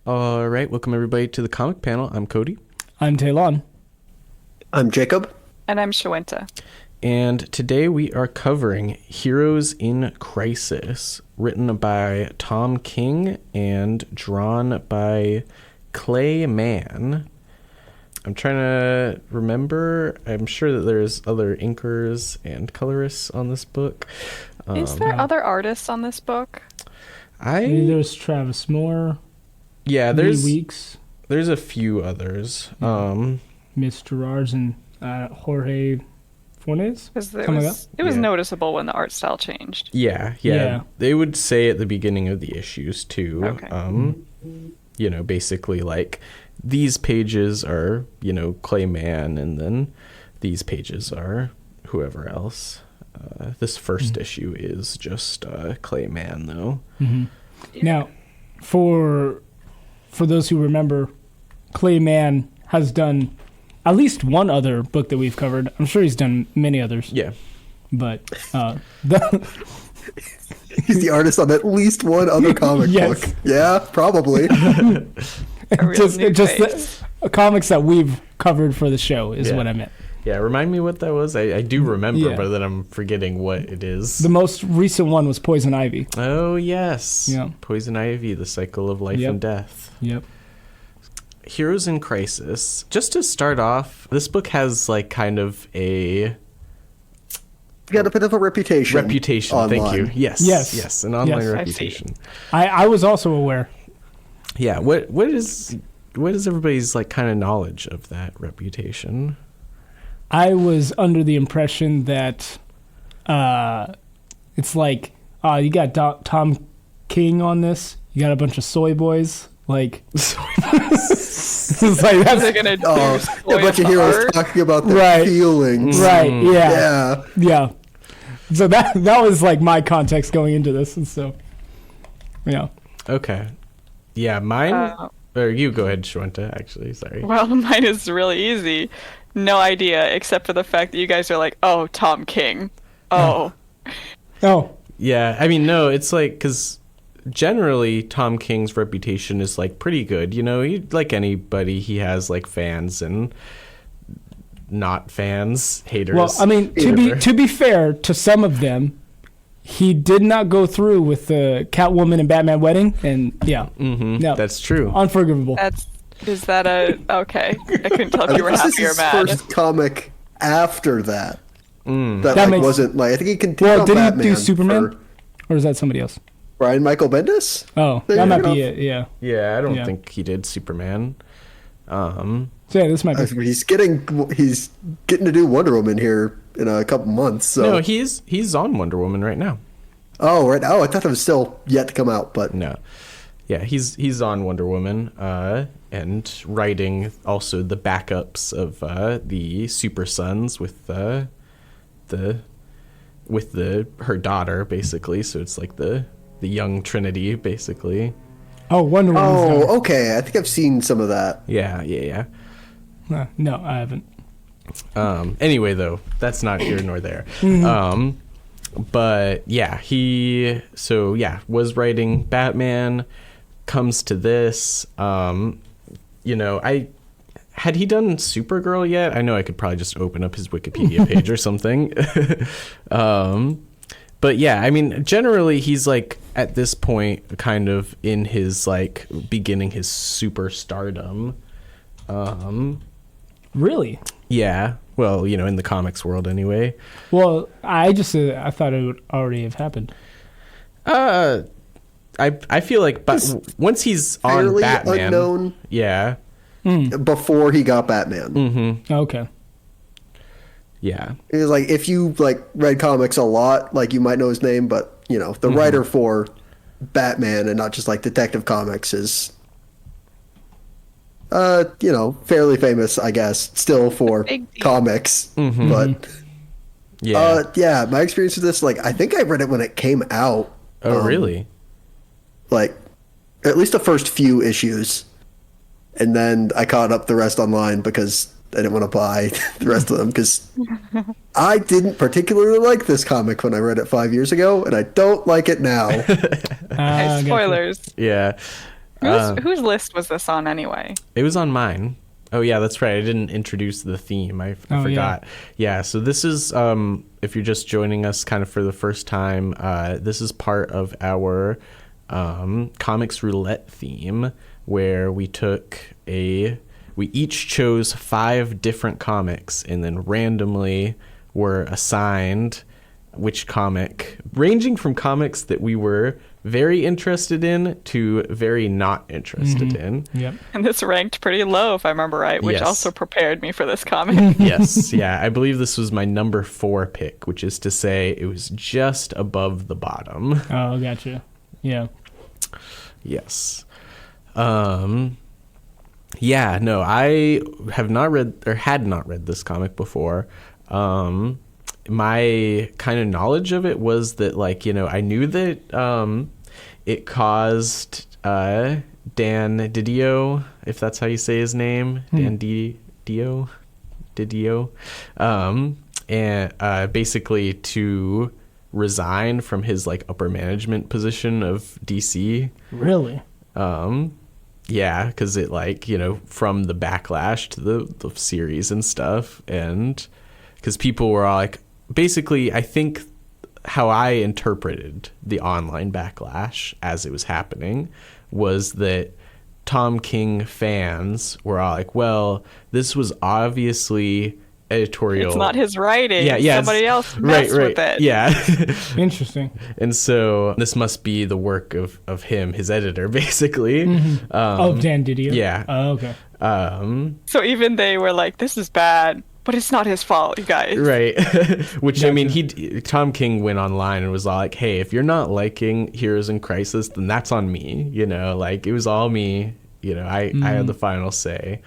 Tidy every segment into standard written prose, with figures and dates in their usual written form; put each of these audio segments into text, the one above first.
All right, welcome everybody to the comic panel. I'm Cody. I'm Talon. I'm Jacob. And I'm Shawenta. And today we are covering Heroes in Crisis, written by Tom King and drawn by Clay Mann. I'm trying to remember. I'm sure that there's other inkers and colorists on this book. Is there other artists on this book? There's Travis Moore. Yeah, Lee Weeks. There's a few others. Miss Gerards and Jorge Fornes. It was noticeable when the art style changed. Yeah. They would say at the beginning of the issues too. Okay. You know, basically like these pages are, Clay Mann, and then these pages are whoever else. This first issue is just Clay Mann, though. Mm-hmm. Yeah. Now, for those who remember, Clay Mann has done at least one other book that we've covered. I'm sure he's done many others. Yeah. But he's the artist on at least one other comic book. Yeah, probably. just comics that we've covered for the show is what I meant. Yeah, remind me what that was. I do remember, but then I'm forgetting what it is. The most recent one was Poison Ivy. Oh, yes. Yeah. Poison Ivy, the cycle of life and death. Yep. Heroes in Crisis. Just to start off, this book has like kind of a... got a bit of a reputation. Online. Thank you. Yes, an online reputation. I was also aware. Yeah, what is everybody's like kind of knowledge of that reputation? I was under the impression that it's like you got Tom King on this. You got a bunch of soy boys. Like, it's like that's they're gonna do a bunch of heroes talking about their feelings. Right? Yeah. So that was like my context going into this, and so yeah. Okay. Yeah, mine. Or you go ahead, Shawenta. Actually, sorry. Well, mine is really easy. No idea, except for the fact that you guys are like, "Oh, Tom King." Oh. Yeah, I mean, no, it's like because generally Tom King's reputation is like pretty good. He, like anybody, he has like fans and not fans, haters. Well, I mean, to be fair to some of them, he did not go through with the Catwoman and Batman wedding, and no, that's true. Unforgivable. Is that okay? I couldn't tell if you were happy or mad. This is his first comic after that. That like, wasn't like I think he continued. Well, did he do Superman, or is that somebody else? Brian Michael Bendis? Oh, that might be it. Yeah. Yeah, I don't think he did Superman. So yeah, this might be. He's getting to do Wonder Woman here in a couple months. So. No, he's on Wonder Woman right now. Oh, right. Oh, I thought it was still yet to come out, but no. Yeah, he's on Wonder Woman and writing also the backups of the Super Sons with her daughter basically. So it's like the young Trinity basically. Oh, Wonder Woman. Oh, okay. I think I've seen some of that. Yeah. No, I haven't. Anyway, though, that's not here nor there. But yeah, he was writing Batman, comes to this. Had he done Supergirl yet? I know I could probably just open up his Wikipedia page or something. But yeah, I mean, generally he's like at this point kind of in his like beginning his superstardom. Really? Yeah. Well, in the comics world anyway. Well, I thought it would already have happened. I feel like once he's on Batman, unknown. Yeah. Before he got Batman. Mm-hmm. Okay. Yeah. It was like if you like read comics a lot, like you might know his name, but the writer for Batman and not just like Detective Comics is fairly famous, I guess, still for comics. Mm-hmm. But my experience with this, like I think I read it when it came out. Oh, really? Like at least the first few issues. And then I caught up the rest online because I didn't want to buy the rest of them because I didn't particularly like this comic when I read it 5 years ago, and I don't like it now. Spoilers. Yeah. Whose list was this on anyway? It was on mine. Oh yeah, that's right. I didn't introduce the theme. I forgot. Yeah. So this is, if you're just joining us kind of for the first time, this is part of our comics roulette theme, where we each chose 5 different comics and then randomly were assigned which comic, ranging from comics that we were very interested in to very not interested in. Yep. And this ranked pretty low, if I remember right, which Yes. also prepared me for this comic. Yes, yeah. I believe this was my number 4 pick, which is to say it was just above the bottom. Oh, gotcha. Yeah. Yes. Yeah, no, I have not read or had not read this comic before. My kind of knowledge of it was that, like, you know, I knew that it caused Dan Didio, if that's how you say his name, Dan Didio, and basically to resign from his like upper management position of DC. Really? Yeah, because it, like, you know, from the backlash to the series and stuff, and because people were all like, basically, I think how I interpreted the online backlash as it was happening was that Tom King fans were all like, well, this was obviously editorial. It's not his writing. Yeah, Somebody else messed with it. Yeah. Interesting. And so this must be the work of him, his editor, basically. Oh, Dan Didio? Yeah. Oh, okay. So even they were like, this is bad, but it's not his fault, you guys. Right. Which, I mean, Tom King went online and was all like, hey, if you're not liking Heroes in Crisis, then that's on me. You know, like, it was all me. You know, I had the final say.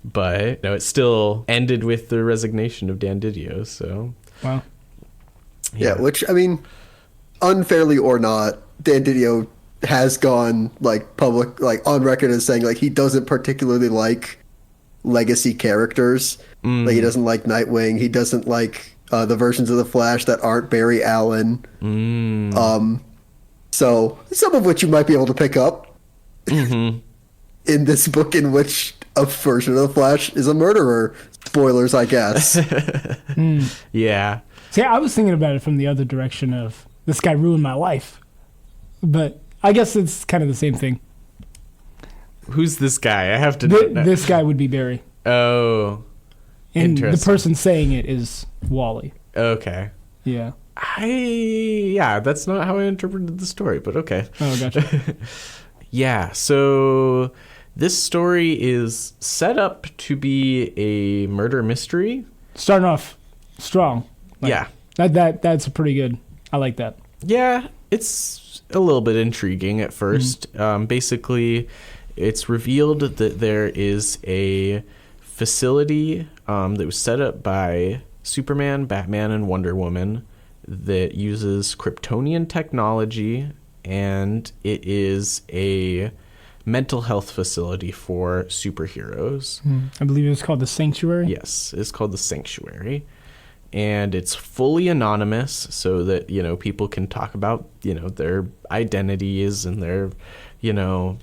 But, you know, it still ended with the resignation of Dan Didio, so. Wow. Yeah, which, I mean, unfairly or not, Dan Didio has gone, like, public, like, on record as saying, like, he doesn't particularly like legacy characters. Like, he doesn't like Nightwing. He doesn't like the versions of the Flash that aren't Barry Allen. So, some of which you might be able to pick up in this book, in which a version of the Flash is a murderer. Spoilers, I guess. Yeah. See, I was thinking about it from the other direction of, this guy ruined my life. But I guess it's kind of the same thing. Who's this guy? I have to know. This guy would be Barry. Oh. And the Interesting. person saying it is Wally. Okay. Yeah. Yeah, that's not how I interpreted the story, but okay. Oh, gotcha. Yeah, so this story is set up to be a murder mystery. Starting off strong. Like, Yeah. That's a pretty good. I like that. Yeah, it's a little bit intriguing at first. Basically, it's revealed that there is a facility that was set up by Superman, Batman, and Wonder Woman that uses Kryptonian technology, and it is a mental health facility for superheroes. I believe it was called the Sanctuary. Yes, it's called the Sanctuary. And it's fully anonymous so that, you know, people can talk about, you know, their identities and their, you know,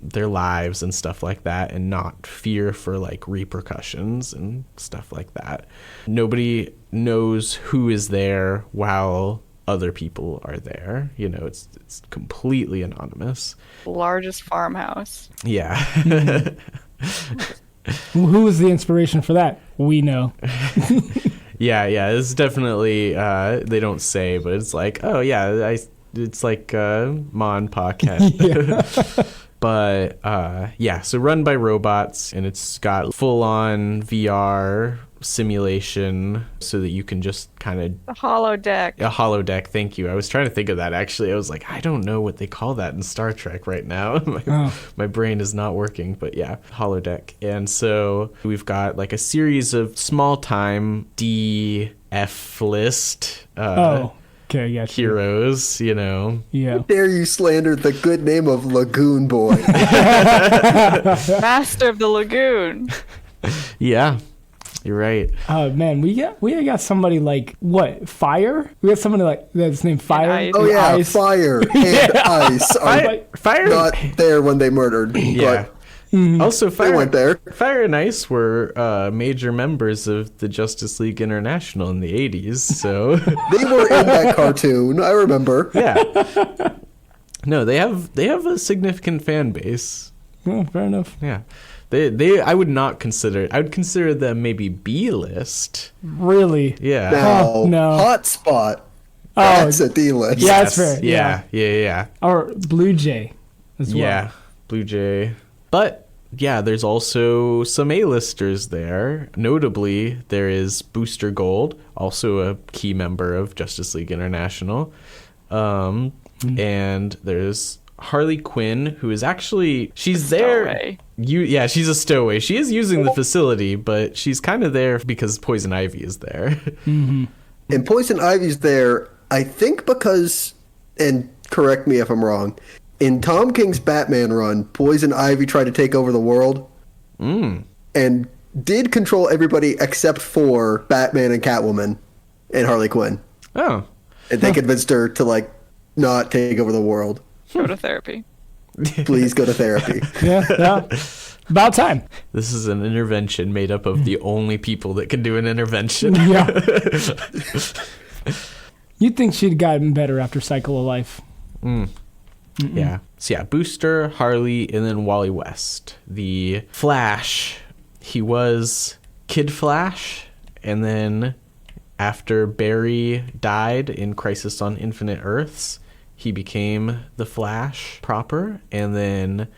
their lives and stuff like that, and not fear for like repercussions and stuff like that. Nobody knows who is there while other people are there. You know, it's completely anonymous. Largest farmhouse. Yeah. Who was the inspiration for that? We know. Yeah, it's definitely, they don't say, but it's like, oh yeah, it's like Ma and Pa Ken. Yeah. But yeah, so run by robots, and it's got full-on VR simulation so that you can just kind of... The holodeck. A holodeck, thank you. I was trying to think of that, actually. I was like, I don't know what they call that in Star Trek right now. My brain is not working, but yeah, holodeck. And so we've got like a series of small-time DF list okay, yeah, heroes, you know. Yeah. Dare you slander the good name of Lagoon Boy? Master of the Lagoon. Yeah. You're right. Oh man, we got somebody like what? Fire? We got somebody like that's named Fire. Ice. Oh yeah, Ice. Fire and Ice are Fire. not there when they murdered. Yeah. But Also, they went there. Fire and Ice were major members of the Justice League International in the 80s, so... They were in that cartoon. I remember. Yeah. No, they have a significant fan base. Oh, fair enough. Yeah. I would consider them maybe B-list. Really? Yeah. Now, Oh, no. Hotspot. Oh, That's a D list. Yeah, that's fair. Yeah. Or Blue Jay as well. Yeah. Blue Jay. But yeah, there's also some A-listers there. Notably, there is Booster Gold, also a key member of Justice League International. And there's Harley Quinn, who is actually she's there. Stowaway. She's a stowaway. She is using the facility, but she's kind of there because Poison Ivy is there. And Poison Ivy's there, I think because, and correct me if I'm wrong, in Tom King's Batman run, Poison Ivy tried to take over the world and did control everybody except for Batman and Catwoman and Harley Quinn. Oh. And they convinced her to, like, not take over the world. Go to therapy. Please go to therapy. Yeah. About time. This is an intervention made up of the only people that can do an intervention. Yeah. You'd think she'd gotten better after Cycle of Life. Yeah. So yeah, Booster, Harley, and then Wally West. The Flash, he was Kid Flash, and then after Barry died in Crisis on Infinite Earths, he became the Flash proper, and then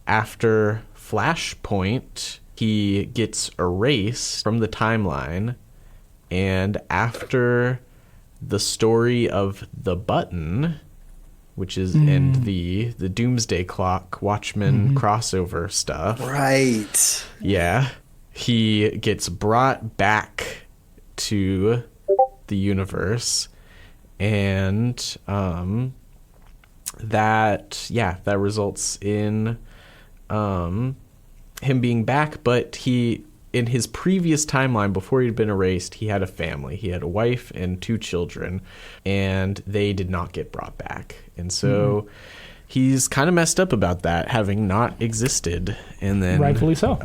after Flashpoint, he gets erased from the timeline, and after the story of The Button, which is and the Doomsday Clock Watchmen crossover stuff. Right. Yeah. He gets brought back to the universe, and that results in him being back, but he in his previous timeline, before he'd been erased, he had a family. He had a wife and 2 children, and they did not get brought back. And so he's kind of messed up about that, having not existed, and then Rightfully so.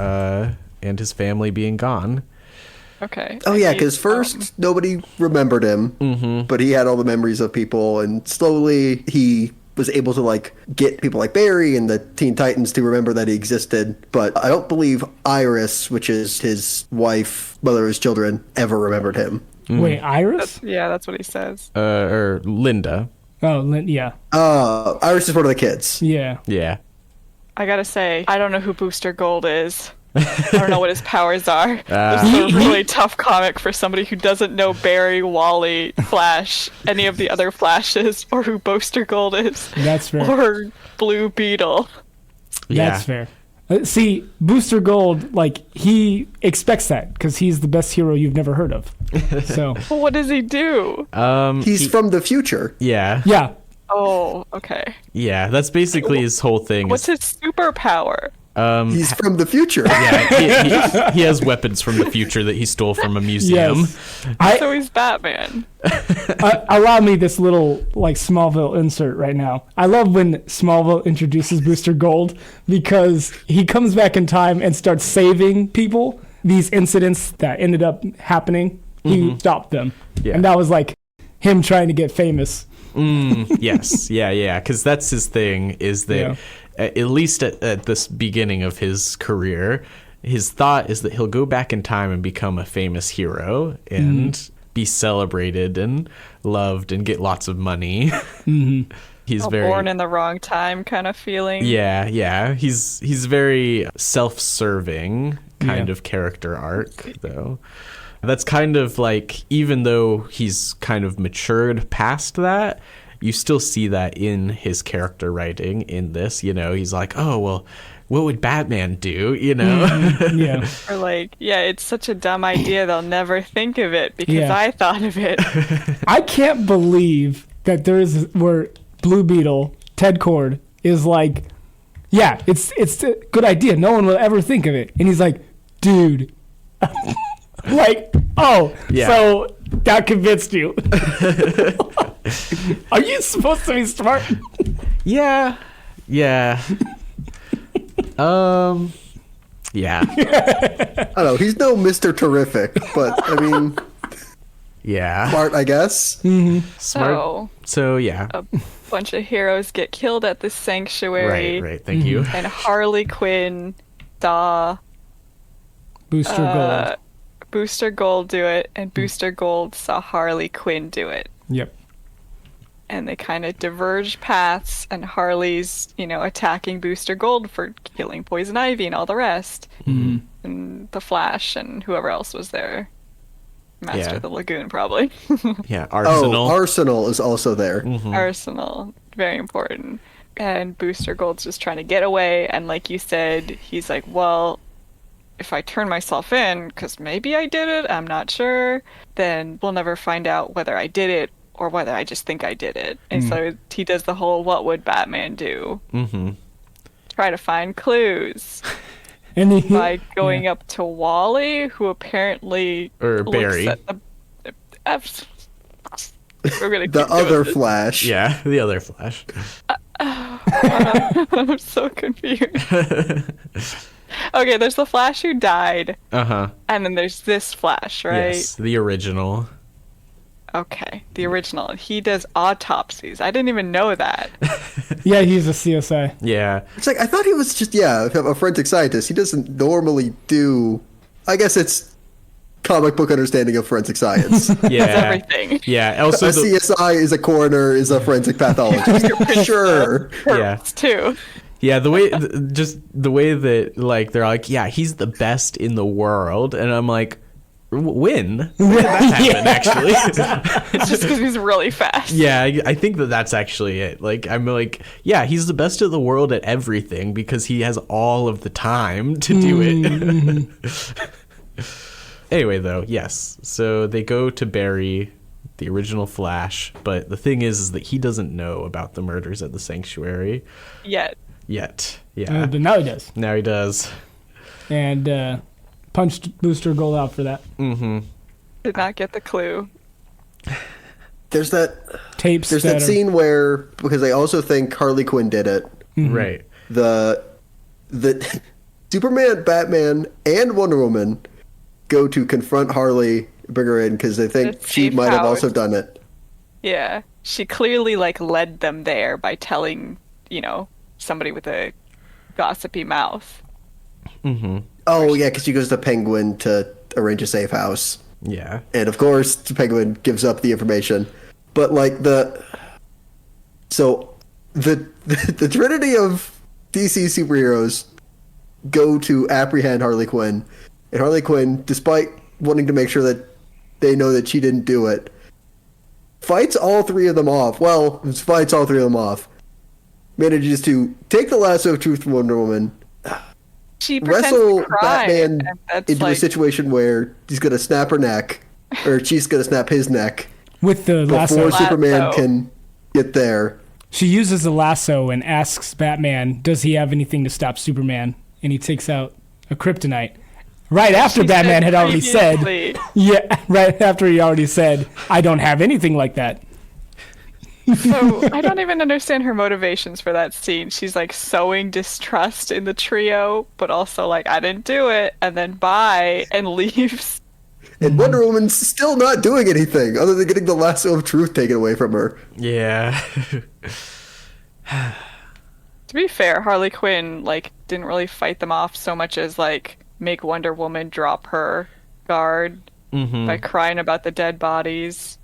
And his family being gone. Okay. Oh, yeah, because first nobody remembered him, but he had all the memories of people, and slowly he was able to, like, get people like Barry and the Teen Titans to remember that he existed. But I don't believe Iris, which is his wife, mother of his children, ever remembered him. Wait, Iris? That's what he says. Or Linda. Oh, yeah. Iris is one of the kids. Yeah. Yeah. I gotta say, I don't know who Booster Gold is. I don't know what his powers are. This is a really tough comic for somebody who doesn't know Barry, Wally, Flash, any of the other Flashes, or who Booster Gold is. That's fair. Or Blue Beetle. That's fair. See, Booster Gold, like, he expects that because he's the best hero you've never heard of. So, Well, what does he do? He's from the future. Yeah. yeah. Oh, okay. Yeah, that's basically his whole thing. What's his superpower? He's from the future. Yeah, he has weapons from the future that he stole from a museum. Yes. So he's Batman. Allow me this little, like, Smallville insert right now. I love when Smallville introduces Booster Gold because he comes back in time and starts saving people. These incidents that ended up happening, he stopped them. Yeah. And that was, like, him trying to get famous. Yes. Yeah. Because that's his thing, is that at least at this beginning of his career, his thought is that he'll go back in time and become a famous hero and be celebrated and loved and get lots of money. He's very Born in the wrong time kind of feeling. Yeah. He's very self-serving kind of character arc, though. That's kind of like, even though he's kind of matured past that, you still see that in his character writing in this. You know, he's like, oh, well, what would Batman do? You know? Yeah. Or like, it's such a dumb idea, they'll never think of it because I thought of it. I can't believe that there is where Blue Beetle, Ted Kord, is like, it's a good idea. No one will ever think of it. And he's like, dude, Like, oh, Yeah. so that convinced you. Are you supposed to be smart? Yeah. Yeah. Yeah. I don't know. He's no Mr. Terrific, but I mean, Yeah. smart, I guess. Smart. So yeah. A bunch of heroes get killed at the sanctuary. Right. Thank you. And Harley Quinn saw Booster Gold. Booster Gold do it, and Booster Gold saw Harley Quinn do it. Yep. And they kind of diverge paths, and Harley's, attacking Booster Gold for killing Poison Ivy and all the rest. Mm-hmm. And the Flash and whoever else was there. Master Yeah. of the Lagoon, probably. Yeah. Arsenal. Oh, Arsenal is also there. Arsenal, very important. And Booster Gold's just trying to get away, and like you said, he's like, well, if I turn myself in, because maybe I did it, I'm not sure, then we'll never find out whether I did it or whether I just think I did it. And so he does the whole, what would Batman do? Try to find clues. And he, By going up to Wally, who apparently Or looks Barry. at we're gonna The keep doing other this. Flash. Yeah. The other Flash. I'm so confused. Okay, there's the Flash who died, Uh-huh. and then there's this Flash, right? Yes. The original. Okay, the original. He does autopsies. I didn't even know that. yeah, he's a CSI. Yeah. It's like, I thought he was just, a forensic scientist. He doesn't normally do... I guess it's comic book understanding of forensic science. Yeah. Everything. Yeah. Also, A CSI is a coroner, is a forensic pathologist. Sure. yeah. Too. Yeah, the way, just the way that, like, they're like, yeah, he's the best in the world. And I'm like, when? When did that happen, actually? It's just because he's really fast. Yeah, I think that's actually it. Like, I'm like, yeah, he's the best in the world at everything because he has all of the time to do it. Anyway, though, yes. So they go to bury the original Flash, but the thing is that he doesn't know about the murders at the sanctuary Yet. Yeah. But now he does. Now he does. And punched Booster Gold out for that. Did not get the clue. There's that Tapes. There's that scene where, because they also think Harley Quinn did it, Right. the Superman, Batman, and Wonder Woman go to confront Harley, bring her in, because they think The she safe might have also house. done it. Yeah. She clearly, led them there by telling, somebody with a gossipy mouth. Oh, yeah, because she goes to Penguin to arrange a safe house. Yeah. And of course, Penguin gives up the information. But the trinity of DC superheroes go to apprehend Harley Quinn, and Harley Quinn, despite wanting to make sure that they know that she didn't do it, fights all three of them off. Well, fights all three of them off. Manages to take the lasso of truth from Wonder Woman, She pretends wrestle to cry, Batman and that's into a situation where he's going to snap her neck, or she's going to snap his neck with the before lasso. Superman Lasso. can get there. She uses the lasso and asks Batman, does he have anything to stop Superman? And he takes out a kryptonite. Right after She Batman said had already said, previously. yeah, right after he already said, I don't have anything like that. So I don't even understand her motivations for that scene. She's sowing distrust in the trio, but also I didn't do it, and then bye and leaves. And Wonder Woman's still not doing anything other than getting the lasso of truth taken away from her. Yeah. To be fair, Harley Quinn didn't really fight them off so much as make Wonder Woman drop her guard by crying about the dead bodies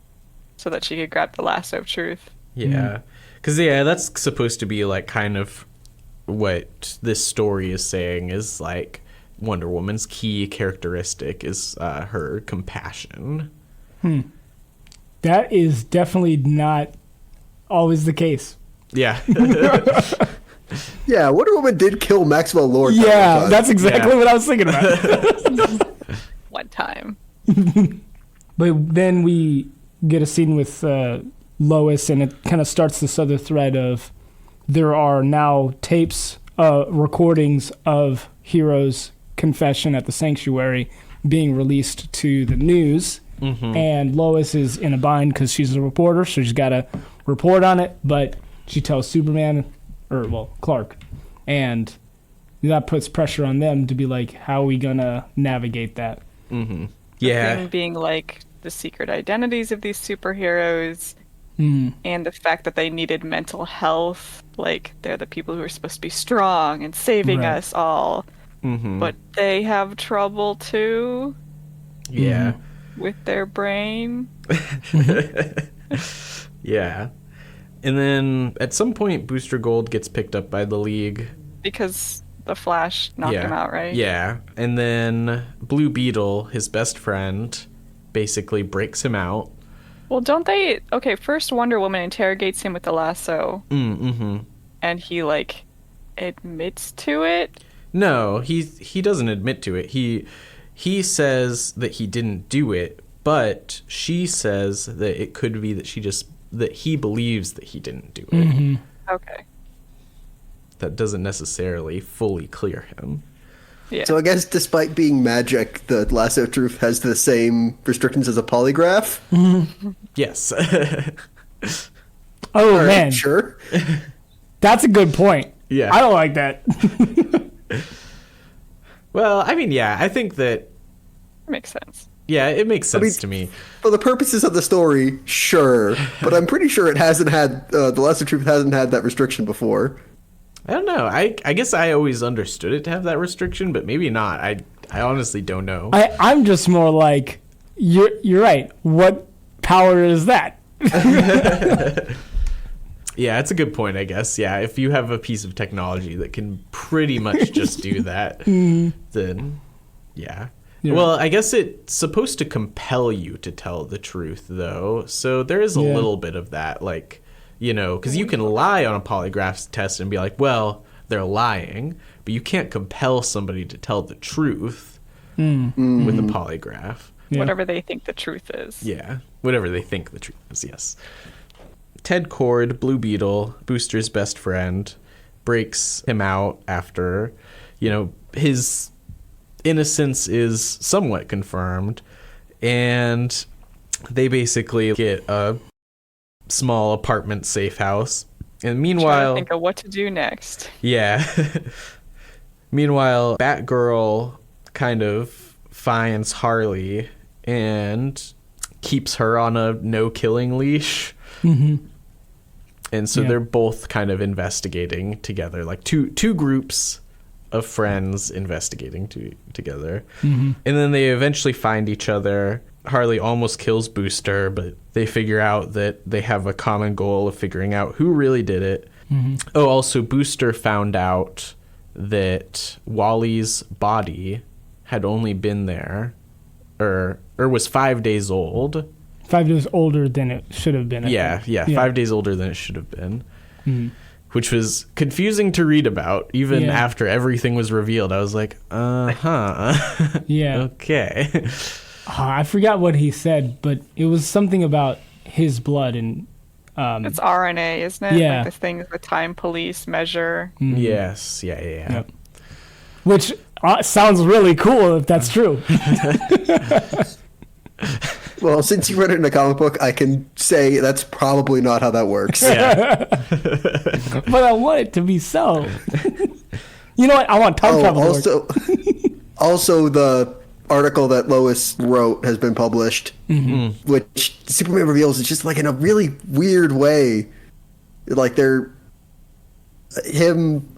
so that she could grab the lasso of truth. Yeah. Because, that's supposed to be, kind of what this story is saying is, Wonder Woman's key characteristic is her compassion. That is definitely not always the case. Yeah. Yeah, Wonder Woman did kill Maxwell Lord. Yeah, that's exactly Yeah. what I was thinking about. One time. But then we get a scene with Lois, and it kind of starts this other thread of there are now tapes, recordings of Hero's confession at the sanctuary, being released to the news. And Lois is in a bind because she's a reporter, so she's got to report on it. But she tells Superman, Clark, and that puts pressure on them to be like, how are we gonna navigate that? Yeah. The thing being like the secret identities of these superheroes, and the fact that they needed mental health. Like, they're the people who are supposed to be strong and saving us all, but they have trouble too. Yeah. With their brain. Yeah. And then at some point, Booster Gold gets picked up by the League. Because the Flash knocked him out, right? Yeah. And then Blue Beetle, his best friend, basically breaks him out. Well, don't they... Okay, first Wonder Woman interrogates him with the lasso. And he, like, admits to it? No, he doesn't admit to it. He says that he didn't do it, but she says that it could be that he believes that he didn't do it. Okay. That doesn't necessarily fully clear him. Yeah. So I guess despite being magic, the lasso of truth has the same restrictions as a polygraph. Yes. Oh, All right, man. sure. That's a good point. Yeah. I don't like that. Well, I mean, yeah, I think that, Makes sense. yeah, it makes sense to me. For the purposes of the story, sure. But I'm pretty sure it hasn't had, the lasso of truth hasn't had that restriction before. I don't know. I guess I always understood it to have that restriction, but maybe not. I honestly don't know. I'm just more like, you're right. What power is that? Yeah, it's a good point, I guess. Yeah, if you have a piece of technology that can pretty much just do that, then yeah. Well, I guess it's supposed to compel you to tell the truth, though. So there is a little bit of that, like, you know, because you can lie on a polygraph test and be like, well, they're lying, but you can't compel somebody to tell the truth with a polygraph. Yeah. Whatever they think the truth is. Yeah, whatever they think the truth is, yes. Ted Cord, Blue Beetle, Booster's best friend, breaks him out after, you know, his innocence is somewhat confirmed, and they basically get a small apartment safe house. And meanwhile, Trying to think of what to do next. yeah. Meanwhile, Batgirl kind of finds Harley and keeps her on a no-killing leash. And so they're both kind of investigating together, like two groups of friends investigating together. And then they eventually find each other. Harley almost kills Booster, but they figure out that they have a common goal of figuring out who really did it. Oh, also Booster found out that Wally's body had only been there, or was 5 days old. 5 days older than it should have been. Yeah, 5 days older than it should have been. Which was confusing to read about, even after everything was revealed. I was like, Yeah. Okay. I forgot what he said, but it was something about his blood and... It's RNA, isn't it? Yeah. Like the thing the time police measure. Yes, yeah. Yep. Which sounds really cool if that's true. Well, since you read it in a comic book, I can say that's probably not how that works. Yeah. But I want it to be so. You know what? I want time travel to work. Also, the article that Lois wrote has been published, which Superman reveals is just like in a really weird way. Like Superman,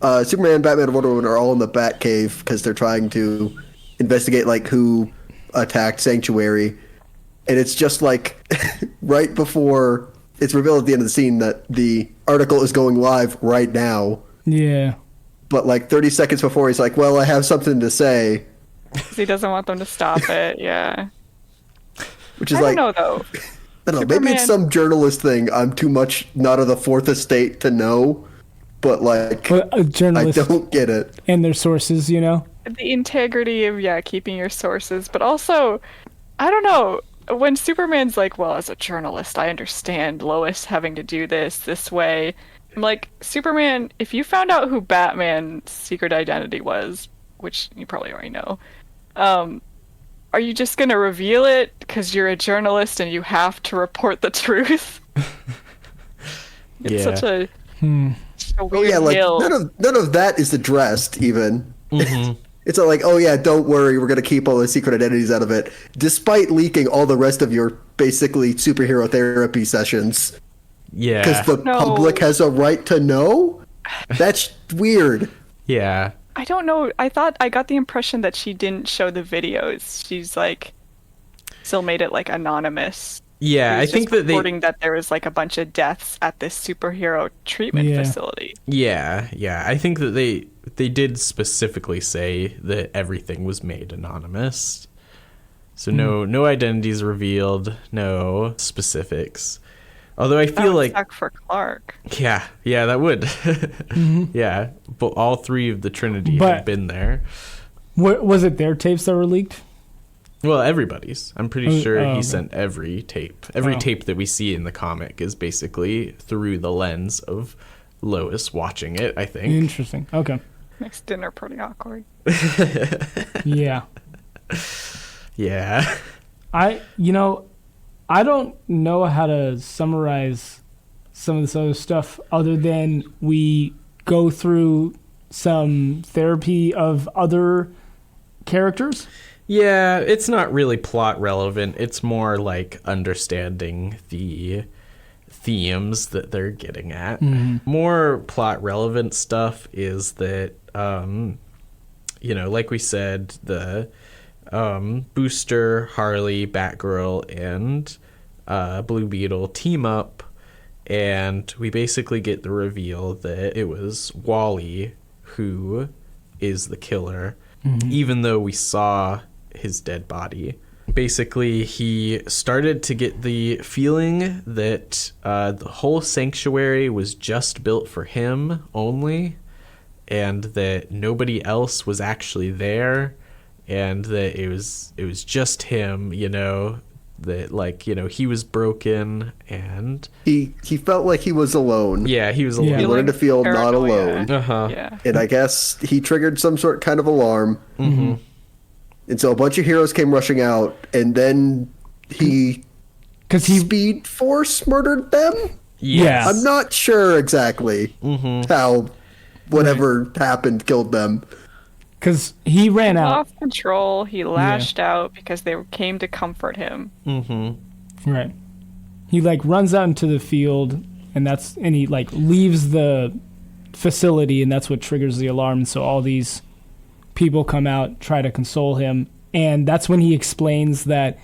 Batman, and Wonder Woman are all in the Batcave because they're trying to investigate like who attacked Sanctuary. And it's just like right before it's revealed at the end of the scene that the article is going live right now. Yeah. But like 30 seconds before, he's like, well, I have something to say. Because he doesn't want them to stop it, yeah. Which is I like, don't know, though. I don't know, maybe it's some journalist thing. I'm too much not of the fourth estate to know. But like, A journalist I don't get it. and their sources, you know? The integrity of, keeping your sources. But also, I don't know. When Superman's like, well, as a journalist, I understand Lois having to do this way. I'm like, Superman, if you found out who Batman's secret identity was, which you probably already know, are you just gonna reveal it because you're a journalist and you have to report the truth? It's such a Oh weird yeah, like hill. none of that is addressed even. Mm-hmm. It's not like, oh yeah, don't worry, we're gonna keep all the secret identities out of it, despite leaking all the rest of your basically superhero therapy sessions. Yeah. Because the No. public has a right to know? That's weird. Yeah. I don't know. I got the impression that she didn't show the videos. She's like still made it like anonymous. Yeah, She I was think just that they. reporting that there was like a bunch of deaths at this superhero treatment Yeah. facility. Yeah, I think that they did specifically say that everything was made anonymous. So no identities revealed, no specifics. Although I That feel would like suck for Clark. yeah, that would. Yeah, but all three of the Trinity But- had been there. Was it their tapes that were leaked? Well, everybody's. I'm pretty sure he okay. sent every tape. Every Oh. tape that we see in the comic is basically through the lens of Lois watching it, I think. Interesting. Okay. Makes dinner pretty awkward. Yeah. Yeah. I don't know how to summarize some of this other stuff other than we go through some therapy of other characters. Yeah, it's not really plot relevant. It's more like understanding the themes that they're getting at. More plot relevant stuff is that, like we said, the Booster, Harley, Batgirl, and Blue Beetle team up, and we basically get the reveal that it was Wally who is the killer, even though we saw his dead body. Basically, he started to get the feeling that the whole sanctuary was just built for him only, and that nobody else was actually there, and that it was just him, that he was broken, and He felt like he was alone. yeah, he was Yeah. He alone. wanted to feel not Paranoia. alone. Uh-huh. Yeah. And I guess he triggered some kind of alarm. Mm-hmm. And so a bunch of heroes came rushing out, and then he Because he, Speed Force murdered them? Yeah. I'm not sure exactly how whatever happened killed them. because he ran out. Off control, he lashed out because they came to comfort him. Right. He runs out into the field, and he leaves the facility, and that's what triggers the alarm. So all these people come out, try to console him, and that's when he explains that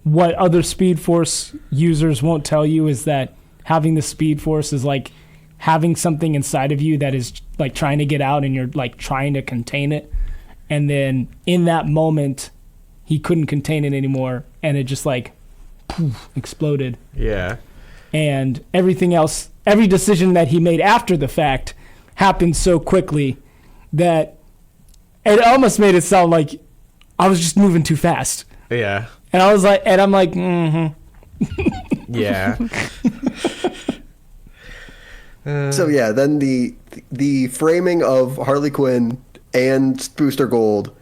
what other Speed Force users won't tell you is that having the Speed Force is like having something inside of you that is trying to get out, and you're trying to contain it. And then in that moment, he couldn't contain it anymore, and it just poof, exploded. Yeah. And everything else, every decision that he made after the fact happened so quickly that it almost made it sound like I was just moving too fast. Yeah. And I'm mm-hmm. Yeah. So yeah, then the framing of Harley Quinn and Booster Gold,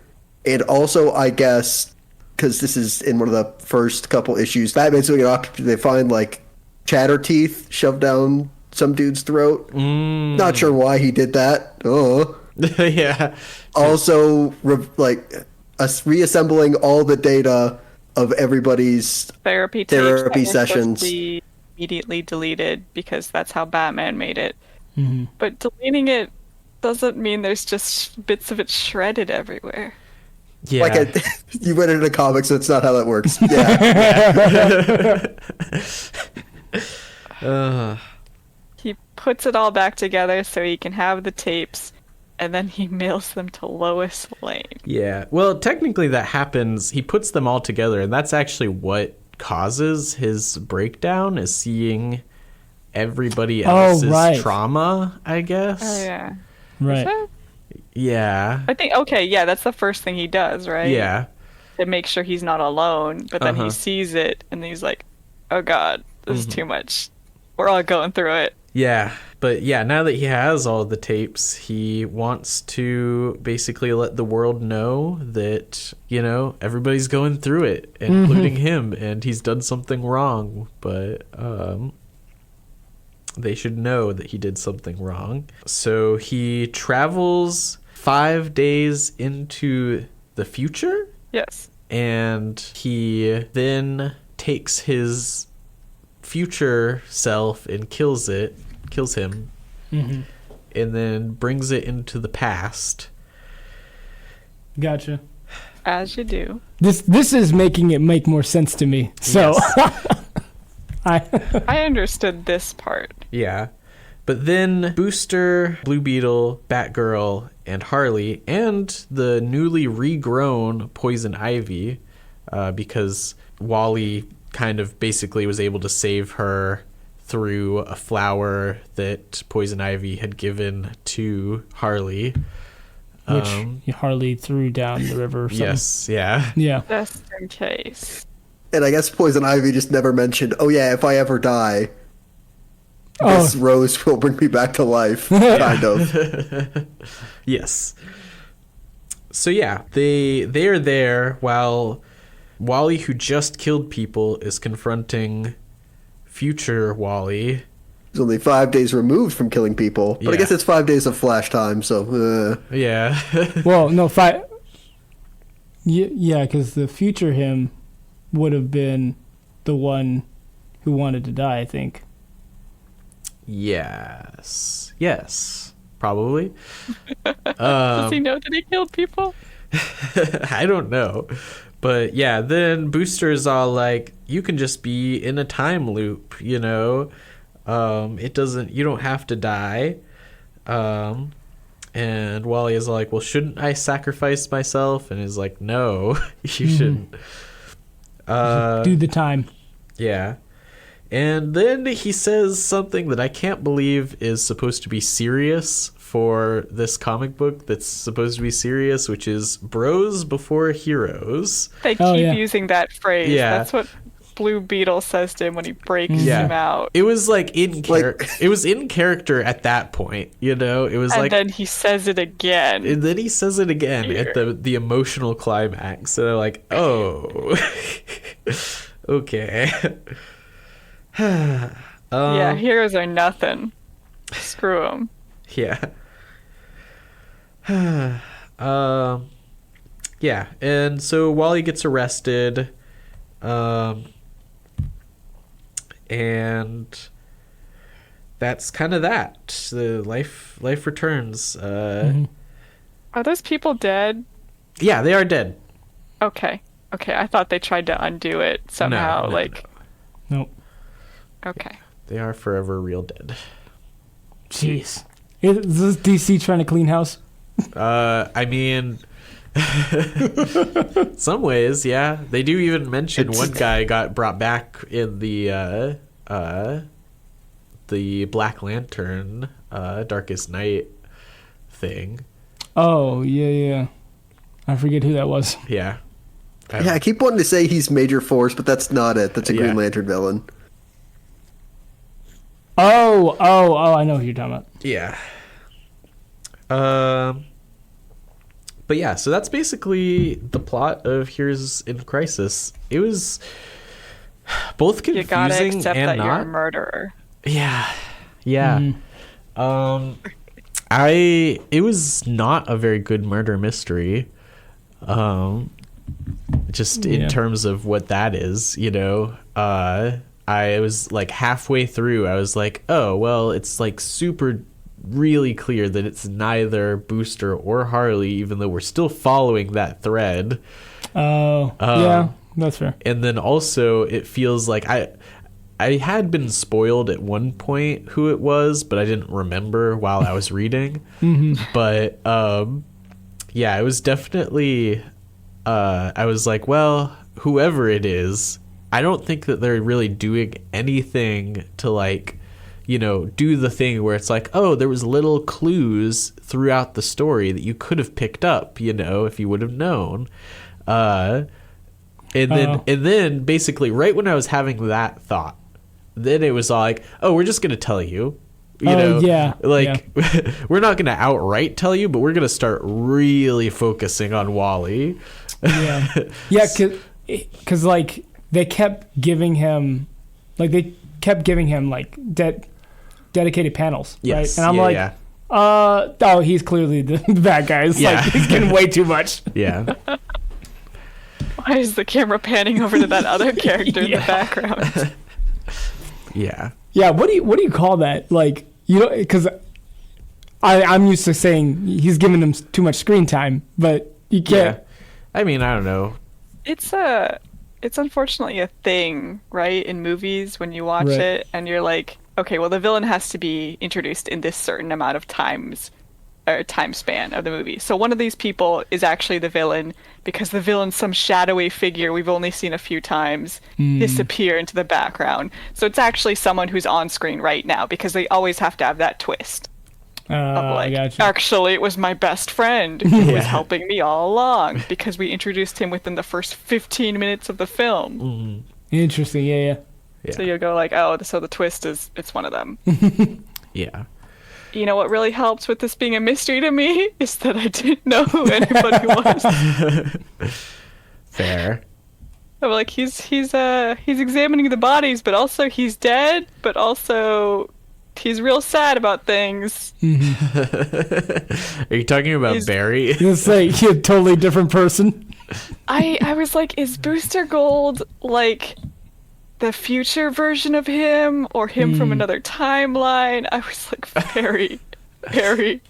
and also I guess because this is in one of the first couple issues, Batman's doing an octopus. They find chatter teeth shoved down some dude's throat. Not sure why he did that. Oh. Yeah. Also, reassembling all the data of everybody's Therapy tapes Therapy that were supposed sessions. to be immediately deleted because that's how Batman made it. Mm-hmm. But deleting it doesn't mean there's just bits of it shredded everywhere. Yeah. You read it in a comic, so it's not how that works. Yeah. He puts it all back together so he can have the tapes, and then he mails them to Lois Lane. Yeah. Well, technically that happens. He puts them all together, and that's actually what causes his breakdown, is seeing everybody else's right. trauma, I guess. Oh, yeah. Right. So, Yeah. I think, okay, yeah, that's the first thing he does, right? Yeah. To make sure he's not alone, but then Uh-huh. he sees it, and he's like, oh god, this is too much. We're all going through it. Yeah, but yeah, now that he has all the tapes, he wants to basically let the world know that, everybody's going through it, including him, and he's done something wrong, but they should know that he did something wrong. So he travels 5 days into the future, Yes. and he then takes his future self and kills him, and then brings it into the past. Gotcha. As you do. This is making it make more sense to me. So I understood this part. Yeah. But then Booster, Blue Beetle, Batgirl, and Harley, and the newly regrown Poison Ivy, because Wally kind of basically was able to save her through a flower that Poison Ivy had given to Harley. Which Harley threw down the river or something. Yes, yeah. Yeah. Just in case. And I guess Poison Ivy just never mentioned, oh yeah, if I ever die, this rose will bring me back to life, kind of. Yes. So yeah, they are there while Wally, who just killed people, is confronting future Wally. He's only 5 days removed from killing people, but I Yeah. guess it's 5 days of flash time, so Yeah. Well, no, yeah, because the future him would have been the one who wanted to die, I think. Yes. Probably. Does he know that he killed people? I don't know. But yeah, then Booster's all like, you can just be in a time loop, you don't have to die. And Wally is like, well, shouldn't I sacrifice myself? And he's like, no, you shouldn't. Do the time. Yeah. And then he says something that I can't believe is supposed to be serious for this comic book that's supposed to be serious, which is bros before heroes. They keep using that phrase. Yeah. That's what Blue Beetle says to him when he breaks him out. It was like it was in character at that point, It was And like, then he says it again. and then he says it again at the emotional climax. And I'm like, oh, okay. Yeah, heroes are nothing. Screw them. Yeah. Yeah, and so Wally gets arrested, and that's kind of that. The life returns. Are those people dead? Yeah, they are dead. Okay, I thought they tried to undo it somehow. No. Nope. Okay. They are forever real dead. Jeez. Is this DC trying to clean house? I mean, some ways, yeah. They do even mention one guy got brought back in the Black Lantern, Darkest Night thing. Oh, yeah. I forget who that was. Yeah. I keep wanting to say he's Major Force, but that's not it. That's a Green Lantern villain. Oh, I know who you're talking about. Yeah. But yeah, so that's basically the plot of Heroes in Crisis. It was both confusing You gotta accept and that not. you're a murderer. Yeah. It was not a very good murder mystery. Just in terms of what that is, I was like halfway through, I was like, oh, well, it's like super really clear that it's neither Booster or Harley, even though we're still following that thread. Oh, yeah, that's fair. And then also it feels like I had been spoiled at one point who it was, but I didn't remember while I was reading. But yeah, it was definitely I was like, well, whoever it is, I don't think that they're really doing anything to like, do the thing where it's like, oh, there was little clues throughout the story that you could have picked up, if you would have known. And then basically right when I was having that thought, then it was like, oh, we're just going to tell you. yeah. We're not going to outright tell you, but we're going to start really focusing on Wally. Yeah. Yeah, because like they kept giving him dedicated panels, Yes. right? And I'm oh, he's clearly the bad guy. It's like he's getting way too much. Yeah. Why is the camera panning over to that other character in the background? Yeah. Yeah, what do you call that? Like, because I'm used to saying he's giving them too much screen time, but you can't. Yeah. I mean, I don't know. It's unfortunately a thing, right? In movies, when you watch it and you're like, okay, well, the villain has to be introduced in this certain amount of times or time span of the movie. So one of these people is actually the villain because the villain's some shadowy figure we've only seen a few times disappear into the background. So it's actually someone who's on screen right now because they always have to have that twist. Of like, actually, it was my best friend who was helping me all along because we introduced him within the first 15 minutes of the film. Mm-hmm. Interesting, yeah. So you'll go like, oh, so the twist is it's one of them. Yeah. You know what really helps with this being a mystery to me is that I didn't know who anybody was. Fair. I'm like, he's examining the bodies, but also he's dead, but also he's real sad about things. Are you talking about Barry? It's like a totally different person. I was like, is Booster Gold like the future version of him or him from another timeline? I was like very, very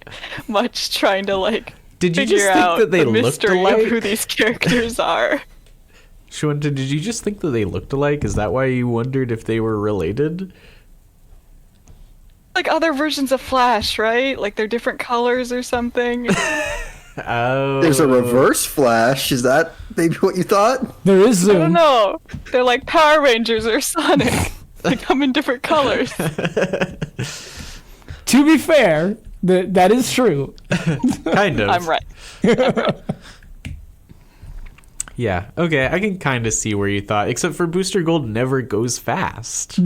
much trying to like Did you figure just think out that they the looked mystery alike? of who these characters are. Shwanta, did you just think that they looked alike? Is that why you wondered if they were related? Like other versions of Flash, right? Like they're different colors or something. Oh. There's a reverse Flash. Is that maybe what you thought? There is I don't Zoom. know. They're like Power Rangers or Sonic. They come in different colors. To be fair, that is true. Kind of. I'm right. Yeah. Okay, I can kind of see where you thought, except for Booster Gold never goes fast.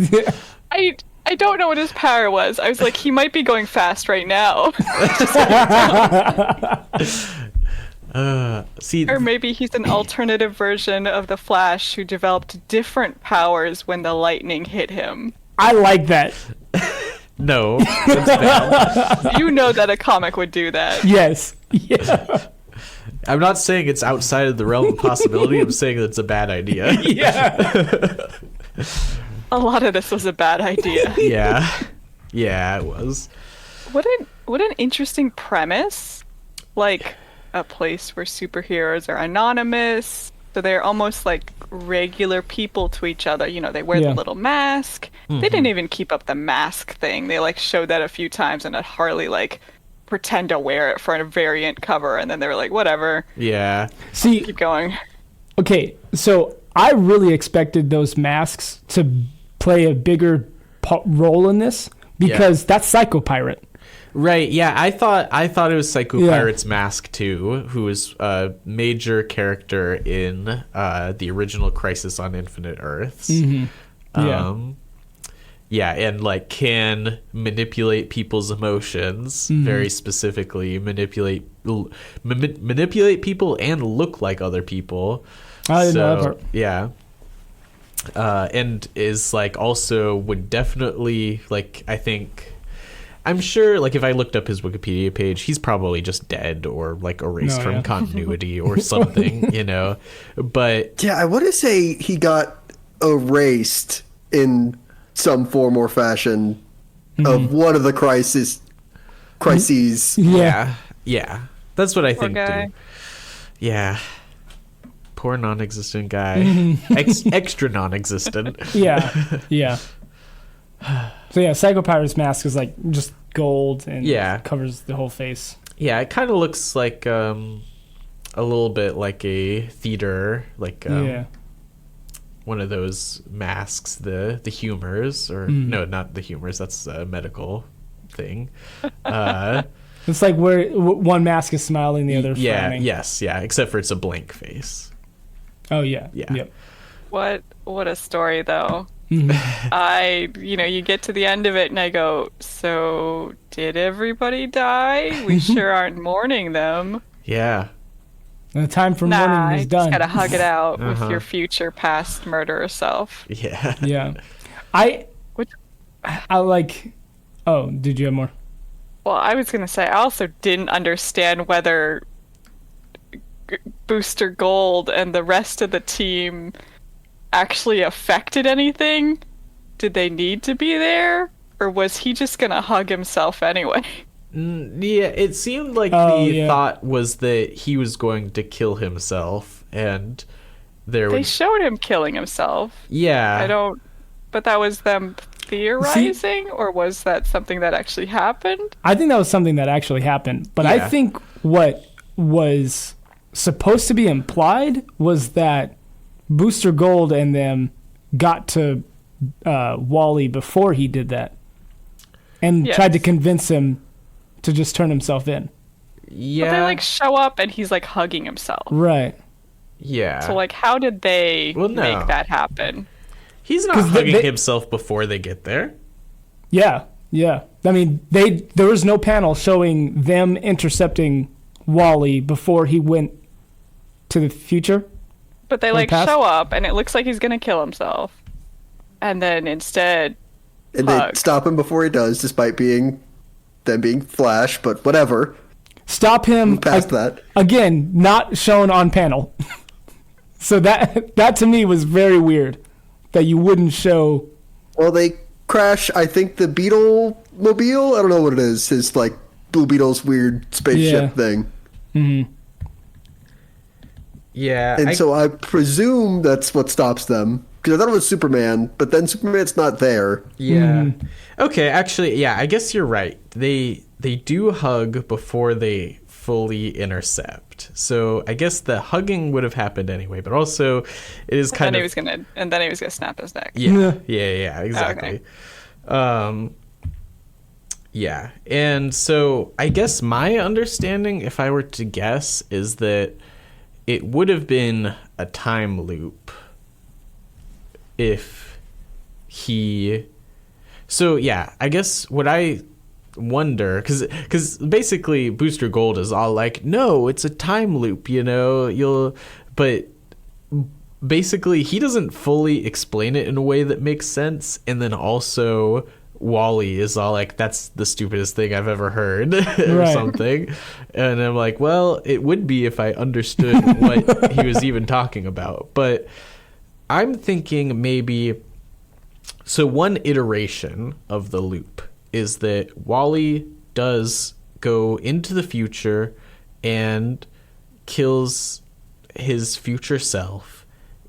I don't know what his power was. I was like, he might be going fast right now. See, Or maybe he's an alternative version of the Flash who developed different powers when the lightning hit him. I like that. no, that's bad. You know that a comic would do that. Yes. Yeah. I'm not saying it's outside of the realm of possibility. I'm saying it's a bad idea. Yeah. A lot of this was a bad idea. Yeah, it was. What an interesting premise. Like a place where superheroes are anonymous. So they're almost like regular people to each other. You know, they wear the little mask. They didn't even keep up the mask thing. They like showed that a few times and had Harley like pretend to wear it for a variant cover, and then they were like, whatever. Yeah. See, Keep going. okay, so I really expected those masks to play a bigger role in this because that's Psycho Pirate. Right, yeah, I thought it was Psycho Pirate's mask too, who was a major character in the original Crisis on Infinite Earths. Yeah, and like can manipulate people's emotions very specifically, manipulate people and look like other people. I didn't know that part. Yeah. And is like also would definitely like I'm sure like if I looked up his Wikipedia page, he's probably just dead or like erased from continuity or something, you know. But Yeah, I want to say he got erased in some form or fashion of one of the crises. Yeah. Yeah. That's what I Poor think guy. too. Yeah. Poor non-existent guy. Extra non-existent. Yeah. Yeah. So yeah, Psycho Pirate's mask is like just gold and covers the whole face. Yeah, it kind of looks like a little bit like a theater, like one of those masks, the humors, or no, not the humors. That's a medical thing. It's like where one mask is smiling, the other frowning. Yes, except for it's a blank face. Oh yeah. Yeah. Yep. What a story though. You get to the end of it and I go, so did everybody die? We sure aren't mourning them. Yeah. And the time for mourning is done. Just gotta hug it out with your future past murderer self. Yeah. Yeah. I Which, like... Oh, did you have more? well, I was gonna say, I also didn't understand whether Booster Gold and the rest of the team actually affected anything. Did they need to be there? Or was he just gonna hug himself anyway? Yeah, it seemed like thought was that he was going to kill himself, and They showed him killing himself. Yeah. But that was them theorizing, or was that something that actually happened? I think that was something that actually happened. But Yeah. I think what was supposed to be implied was that Booster Gold and them got to Wally before he did that. And tried to convince him to just turn himself in. Yeah. But they show up and he's hugging himself. Right. Yeah. So how did they no. make that happen? He's not hugging himself before they get there. Yeah. Yeah. I mean, there was no panel showing them intercepting Wally before he went to the future. But they show up and it looks like he's gonna kill himself. And then instead And they stop him before he does, despite being Flash, but whatever. Stop him. Past that. Again, not shown on panel. So that to me was very weird that you wouldn't show. Well, they crash, I think, the Beetle mobile? I don't know what it is. His, Blue Beetle's weird spaceship thing. Mm-hmm. Yeah. And so I presume that's what stops them. Because I thought it was Superman, but then Superman's not there. Yeah. Okay, actually, yeah, I guess you're right. They do hug before they fully intercept. So I guess the hugging would have happened anyway, but also it is kind of... And then he was gonna snap his neck. Yeah, exactly. Okay. Yeah, and so I guess my understanding, if I were to guess, is that it would have been a time loop if he... So, yeah, I guess what I wonder... Because basically Booster Gold is all no, it's a time loop, But basically he doesn't fully explain it in a way that makes sense. And then also Wally is all that's the stupidest thing I've ever heard or something. And I'm well, it would be if I understood what he was even talking about. But I'm thinking maybe... So one iteration of the loop is that Wally does go into the future and kills his future self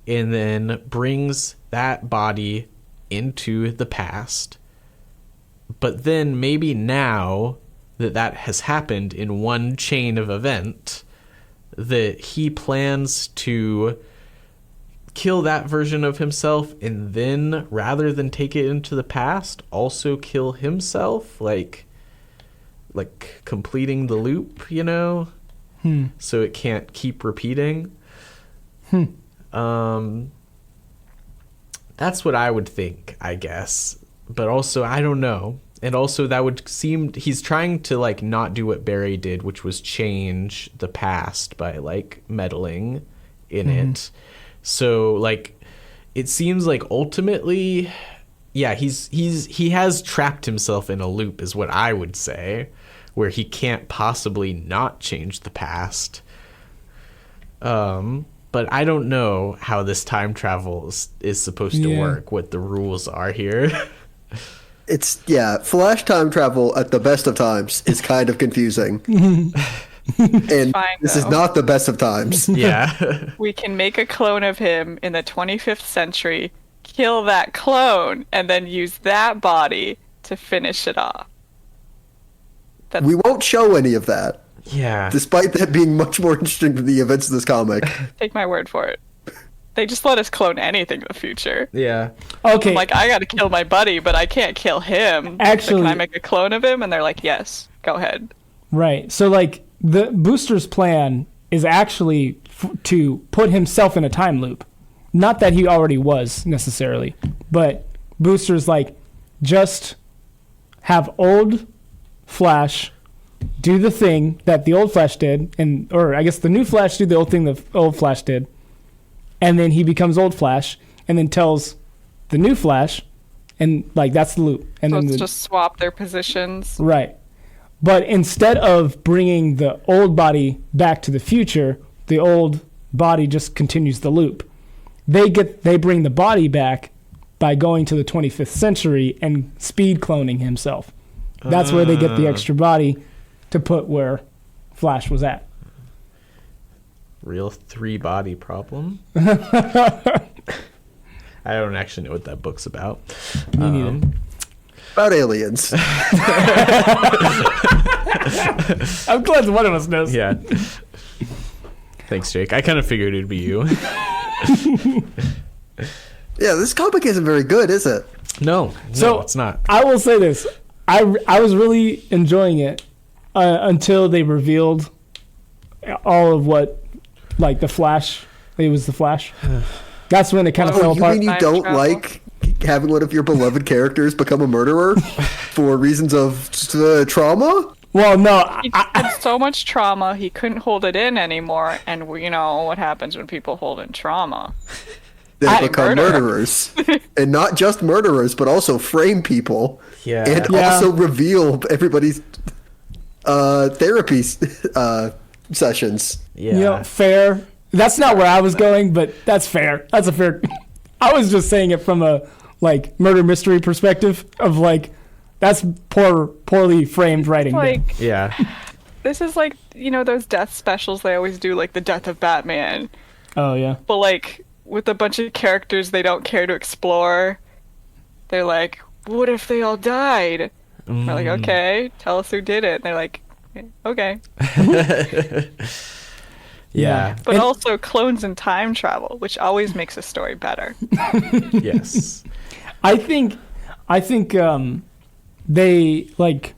and then brings that body into the past. But then maybe now that has happened in one chain of event, that he plans to kill that version of himself and then, rather than take it into the past, also kill himself, completing the loop, so it can't keep repeating. That's what I would think, I guess. But also, I don't know. And also, that would seem... He's trying to, not do what Barry did, which was change the past by, meddling in it. So, it seems ultimately... Yeah, he has trapped himself in a loop, is what I would say, where he can't possibly not change the past. But I don't know how this time travel is supposed to work, what the rules are here. Flash time travel at the best of times is kind of confusing. And this is not the best of times. Yeah. We can make a clone of him in the 25th century, kill that clone, and then use that body to finish it off. We won't show any of that. Yeah. Despite that being much more interesting than the events of this comic. Take my word for it. They just let us clone anything in the future. Yeah. Okay. I'm I gotta kill my buddy, but I can't kill him. Actually... So can I make a clone of him? And they're yes, go ahead. Right. So, the Booster's plan is actually to put himself in a time loop. not that he already was necessarily, but Booster's like, just have old Flash do the thing that the old Flash did, or I guess the new Flash do the old thing the old Flash did, and then he becomes old Flash, and then tells the new Flash, and like that's the loop. And So then it's just swap their positions. right. But instead of bringing the old body back to the future, the old body just continues the loop. They bring the body back by going to the 25th century and speed cloning himself. That's where they get the extra body to put where Flash was at. Real 3-body problem. I don't actually know what that book's about. Me neither. About aliens. I'm glad one of us knows. Yeah. Thanks, Jake. I kind of figured it'd be you. Yeah, this comic isn't very good, is it? No, So it's not. I will say this: I was really enjoying it until they revealed all of what, like the Flash. It was the Flash. That's when it kind of Oh, fell you apart. mean you Time don't travel. like having one of your beloved characters become a murderer for reasons of trauma? Well, no, He had so much trauma, he couldn't hold it in anymore. And you know what happens when people hold in trauma. They become murder. murderers. And not just murderers, but also frame people. Yeah. And Yeah. also reveal everybody's therapy sessions. Yeah. you know, fair. That's not where I was going, but that's fair. That's a fair. I was just saying it from a like murder mystery perspective of like that's poorly framed writing. there. Like, Yeah. this is like, you know, those death specials they always do, like the death of Batman. Oh yeah. But like, with a bunch of characters they don't care to explore. They're like, what if they all died? We're like, okay, tell us who did it. And they're like, okay. Yeah. But And- also clones and time travel, which always makes a story better. Yes. I think they like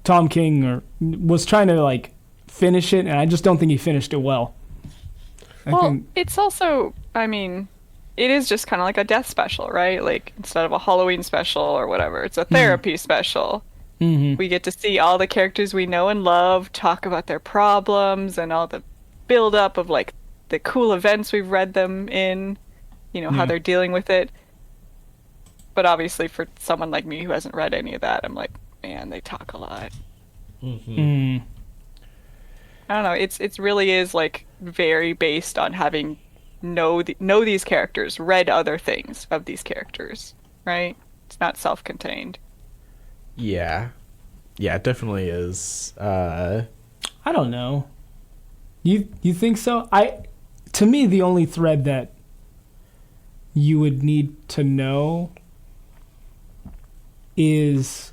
Tom King was trying to like finish it, and I just don't think he finished it well. I Well, think, it's also, I mean, it is just kind of like a death special, right? Like, instead of a Halloween special or whatever, it's a therapy special. mhm. We get to see all the characters we know and love talk about their problems and all the build up of like the cool events we've read them in, you know, how Yeah. they're dealing with it. But obviously, for someone like me who hasn't read any of that, I'm like, man, they talk a lot. Mm. I don't know. It's really is like very based on having know these characters, read other things of these characters, right? It's not self-contained. Yeah. Yeah, it definitely is. I don't know. You think so? To me, the only thread that you would need to know is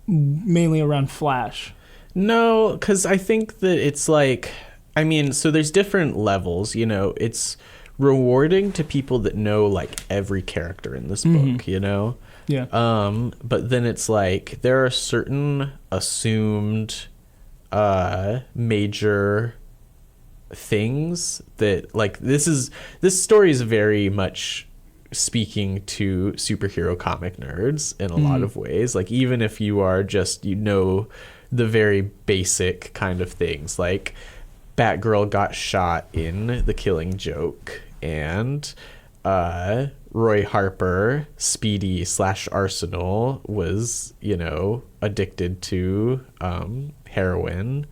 mainly around Flash. No, because I think that it's like, I mean, so there's different levels, you know, it's rewarding to people that know like every character in this book, you know? Yeah. But then it's like there are certain assumed major things that like this story is very much speaking to superhero comic nerds in a lot of ways. Like even if you are just, you know, the very basic kind of things, like Batgirl got shot in The Killing Joke, and Roy Harper, Speedy / Arsenal, was, you know, addicted to heroin,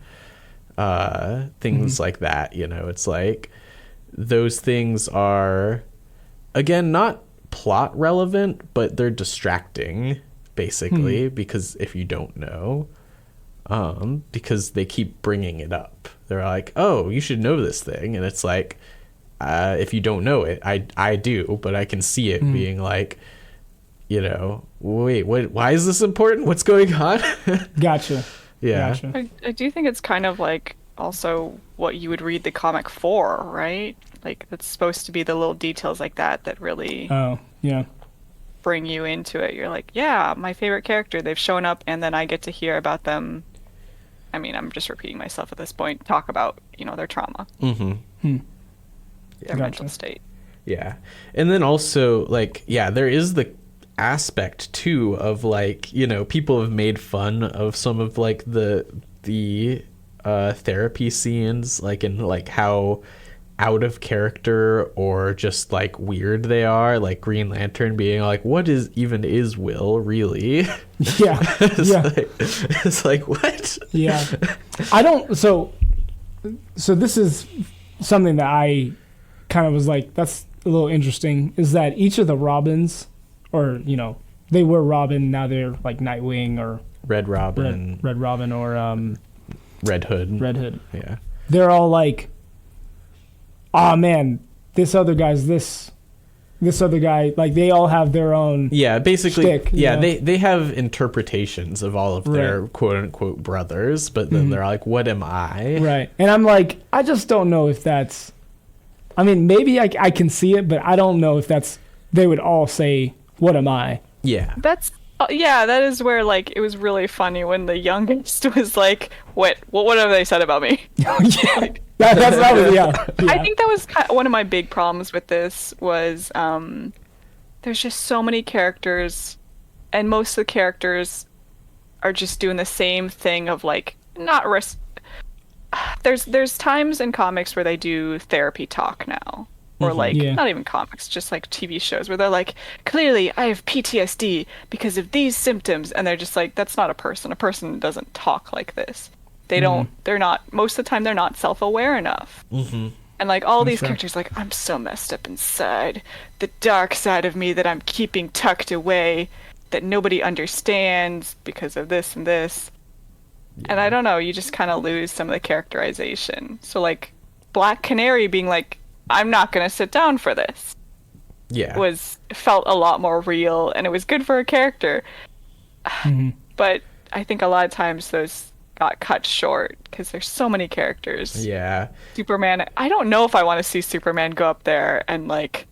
things like that. You know, it's like those things are, again, not plot relevant, but they're distracting, basically, because if you don't know, because they keep bringing it up. They're like, oh, you should know this thing. And it's like, if you don't know it, I do, but I can see it being like, you know, wait, why is this important? What's going on? Gotcha. Yeah. Gotcha. I do think it's kind of like also what you would read the comic for, right? Like it's supposed to be the little details like that that really Oh, yeah. bring you into it. You're like, yeah, my favorite character, they've shown up, and then I get to hear about them. I mean, I'm just repeating myself at this point. Talk about, you know, their trauma. Mm-hmm. their mental state. Yeah. And then also, like, yeah, there is the aspect too of, like, you know, people have made fun of some of, like, the therapy scenes, like, in, like, how out of character or just, like, weird they are, like Green Lantern being like, what is Will really? Yeah. It's like, what? Yeah. I don't, so this is something that I kind of was like, that's a little interesting, is that each of the Robins, or, you know, they were Robin, now they're like Nightwing or Red Robin. Red Robin or Red Hood. Red Hood. Yeah. They're all like, oh man, this other guy's this other guy, like they all have their own basically shtick, they have interpretations of all of their quote unquote brothers, but then they're like, what am I? Right. And I'm like, I just don't know if that's, I mean, maybe I can see it, but I don't know if they would all say, what am I? Yeah. That is where, like, it was really funny when the youngest was like, what have they said about me? Yeah. That was, yeah. I think that was one of my big problems with this was there's just so many characters, and most of the characters are just doing the same thing of, like, not there's times in comics where they do therapy talk now, or like not even comics, just like TV shows where they're like, clearly I have PTSD because of these symptoms, and they're just like, that's not a person. A person doesn't talk like this. They don't. They're not. Most of the time, they're not self-aware enough. And like all these characters, like, I'm so messed up inside, the dark side of me that I'm keeping tucked away, that nobody understands because of this and this. And I don't know, you just kind of lose some of the characterization. So, like, Black Canary being like, I'm not going to sit down for this. Yeah. Felt a lot more real, and it was good for a character. But I think a lot of times those got cut short because there's so many characters. Yeah. Superman, I don't know if I want to see Superman go up there and, like,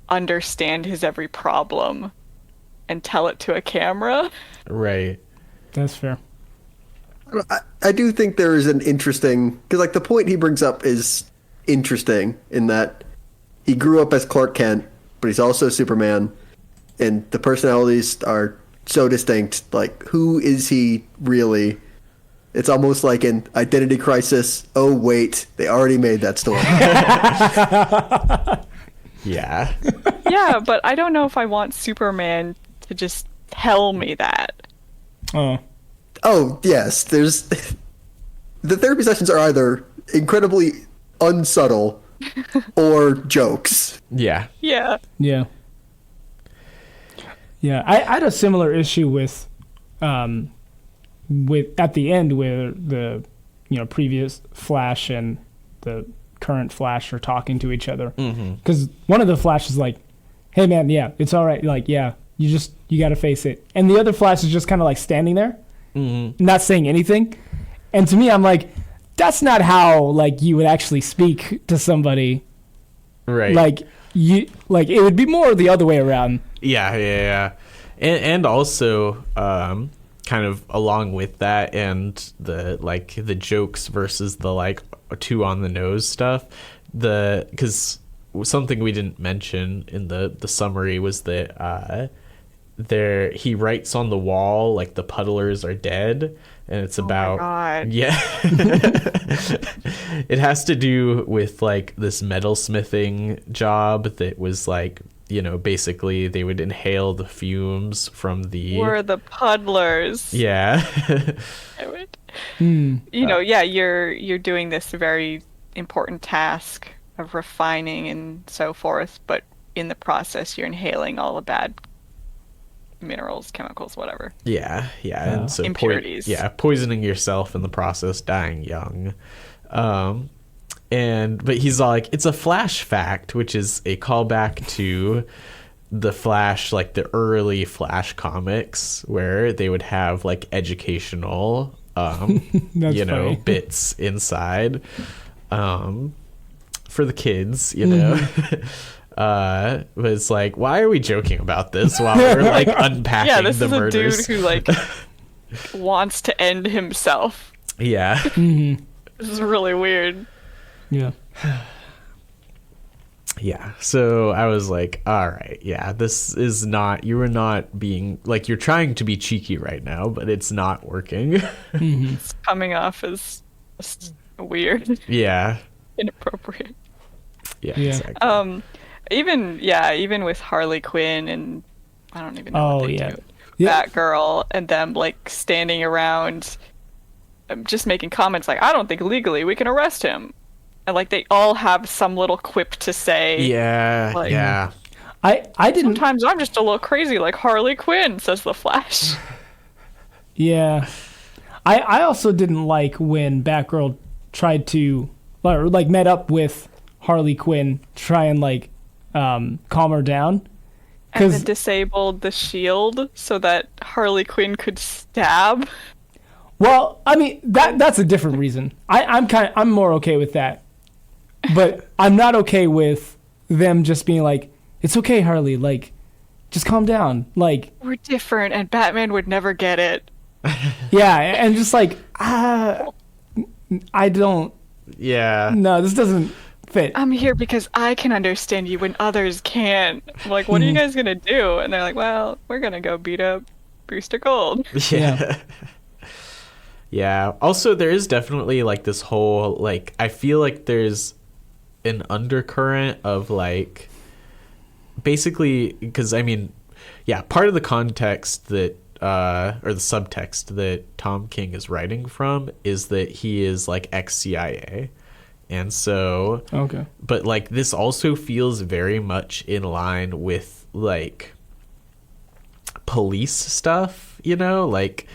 understand his every problem and tell it to a camera. Right. That's fair. I do think there is an interesting, because, like, the point he brings up is interesting in that he grew up as Clark Kent, but he's also Superman, and the personalities are so distinct. Like, who is he really? It's almost like an identity crisis. Oh wait, they already made that story. Yeah. Yeah, but I don't know if I want Superman to just tell me that. Oh yes, there's the therapy sessions are either incredibly unsubtle or jokes. Yeah. Yeah. Yeah. Yeah. I had a similar issue with at the end where the, you know, previous Flash and the current Flash are talking to each other. Because one of the Flash is like, hey man, yeah, it's all right. Like, yeah, you got to face it. And the other Flash is just kind of like standing there, not saying anything. And to me, I'm like, that's not how, like, you would actually speak to somebody. Right. Like, it would be more the other way around. Yeah. And also, kind of along with that, and the jokes versus the, like, too on the nose stuff, because something we didn't mention in the summary was that he writes on the wall, like, the puddlers are dead, and it's about, my God. Yeah. It has to do with, like, this metalsmithing job that was, like, you know, basically they would inhale the fumes from the... We're the puddlers. Yeah. You know, yeah, you're doing this very important task of refining and so forth, but in the process you're inhaling all the bad minerals, chemicals, whatever. Yeah. And so impurities. Poisoning yourself in the process, dying young. But he's like, it's a Flash fact, which is a callback to the Flash, like the early Flash comics, where they would have, like, educational, funny. bits inside, for the kids, you know. But it's like, why are we joking about this while we're, like, unpacking this the is murders? a dude who, like, wants to end himself. Yeah. This is really weird. Yeah. Yeah, so I was like, all right, yeah, this is not, you are not being, like, you're trying to be cheeky right now, but it's not working. It's coming off as just weird, Yeah, inappropriate. yeah, Yeah. exactly. Even with Harley Quinn and I don't even know Oh, what they yeah. do. Yeah. Batgirl and them like standing around just making comments like, I don't think legally we can arrest him. And like they all have some little quip to say. Yeah, like- yeah. I didn't. Sometimes I'm just a little crazy like Harley Quinn, says the Flash. Yeah. I also didn't like when Batgirl tried to, or like met up with Harley Quinn, try and like calm her down. And then disabled the shield so that Harley Quinn could stab. Well, I mean that's a different reason. I'm more okay with that, but I'm not okay with them just being like, it's okay, Harley, like, just calm down, like, We're different and Batman would never get it. yeah, and just like, I don't, Yeah. no, this doesn't fit. I'm here because I can understand you when others can't. I'm like, what are you guys gonna do? And they're like, well, we're gonna go beat up Booster Gold. Yeah. Yeah. Also, there is definitely like this whole, like, I feel like there's an undercurrent of like, basically, because I mean, yeah, part of the context that, or the subtext that Tom King is writing from is that he is like ex-CIA. And so, Okay. but like this also feels very much in line with like police stuff, you know, like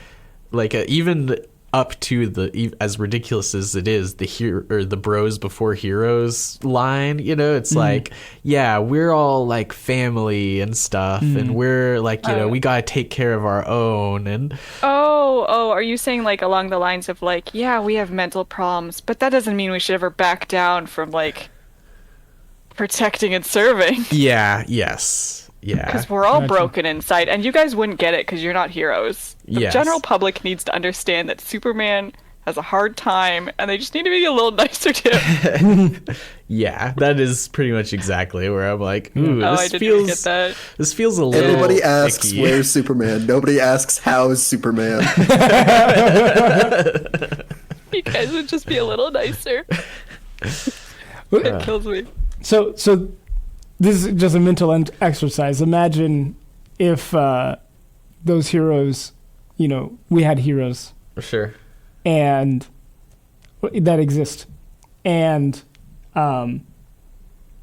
even up to the, as ridiculous as it is, the hero or the bros before heroes line, you know, it's like, yeah, we're all like family and stuff, and we're like, you know, we gotta take care of our own. And Oh, are you saying like along the lines of like, yeah, we have mental problems, but that doesn't mean we should ever back down from like protecting and serving? yeah, yes, yeah, Because we're all Gotcha. broken inside, and you guys wouldn't get it because you're not heroes. The Yes. general public needs to understand that Superman has a hard time, and they just need to be a little nicer to him. yeah, that is pretty much exactly where I'm like, ooh, Oh, I this didn't even feels, get that. this feels a little Everybody asks, icky. where's Superman? Nobody asks, how's Superman? You guys would just be a little nicer. It kills me. So this is just a mental exercise. Imagine if those heroes, you know, we had heroes Sure. and that exist, and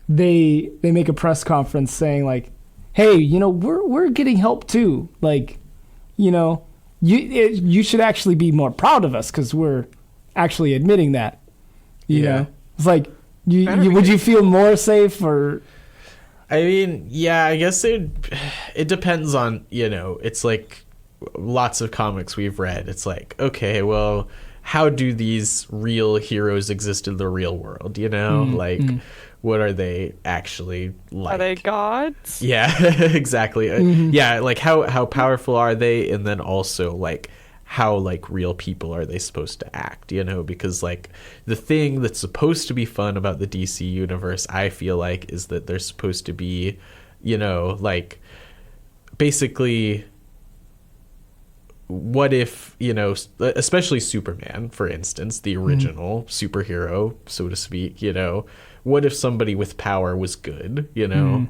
they make a press conference saying like, hey, you know, we're getting help too. Like, you know, you should actually be more proud of us because we're actually admitting that. You Yeah. know, it's like Better be would you feel more safe or? I mean, yeah, I guess it depends on, you know, it's like lots of comics we've read. It's like, okay, well, how do these real heroes exist in the real world, you know? Like, what are they actually like? Are they gods? Yeah, exactly. Yeah, like how powerful are they? And then also like how like real people are they supposed to act, you know? Because like the thing that's supposed to be fun about the DC universe, I feel like, is that they're supposed to be, you know, like basically what if, you know, especially Superman, for instance, the original superhero, so to speak, you know, what if somebody with power was good, you know?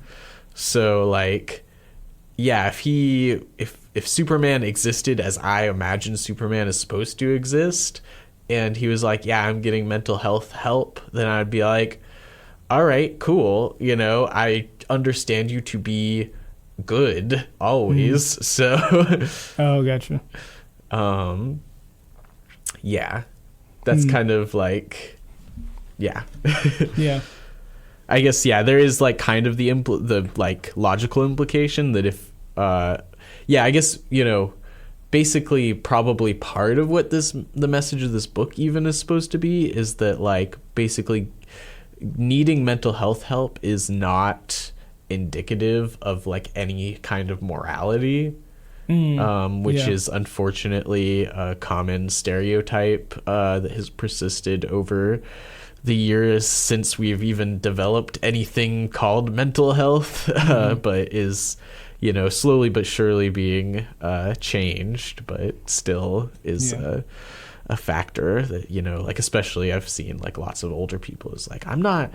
So like, yeah, if Superman existed as I imagine Superman is supposed to exist, and he was like, yeah, I'm getting mental health help, then I'd be like, all right, cool, you know, I understand you to be good always. So Oh, gotcha. yeah, that's kind of like, yeah. Yeah. I guess, yeah, there is like kind of the like logical implication that if yeah, I guess, you know, basically probably part of what the message of this book even is supposed to be is that like basically needing mental health help is not indicative of like any kind of morality, which yeah. is unfortunately a common stereotype that has persisted over the years since we've even developed anything called mental health, but is, slowly but surely being changed, but still is a factor that, like, especially I've seen like lots of older people is like, I'm not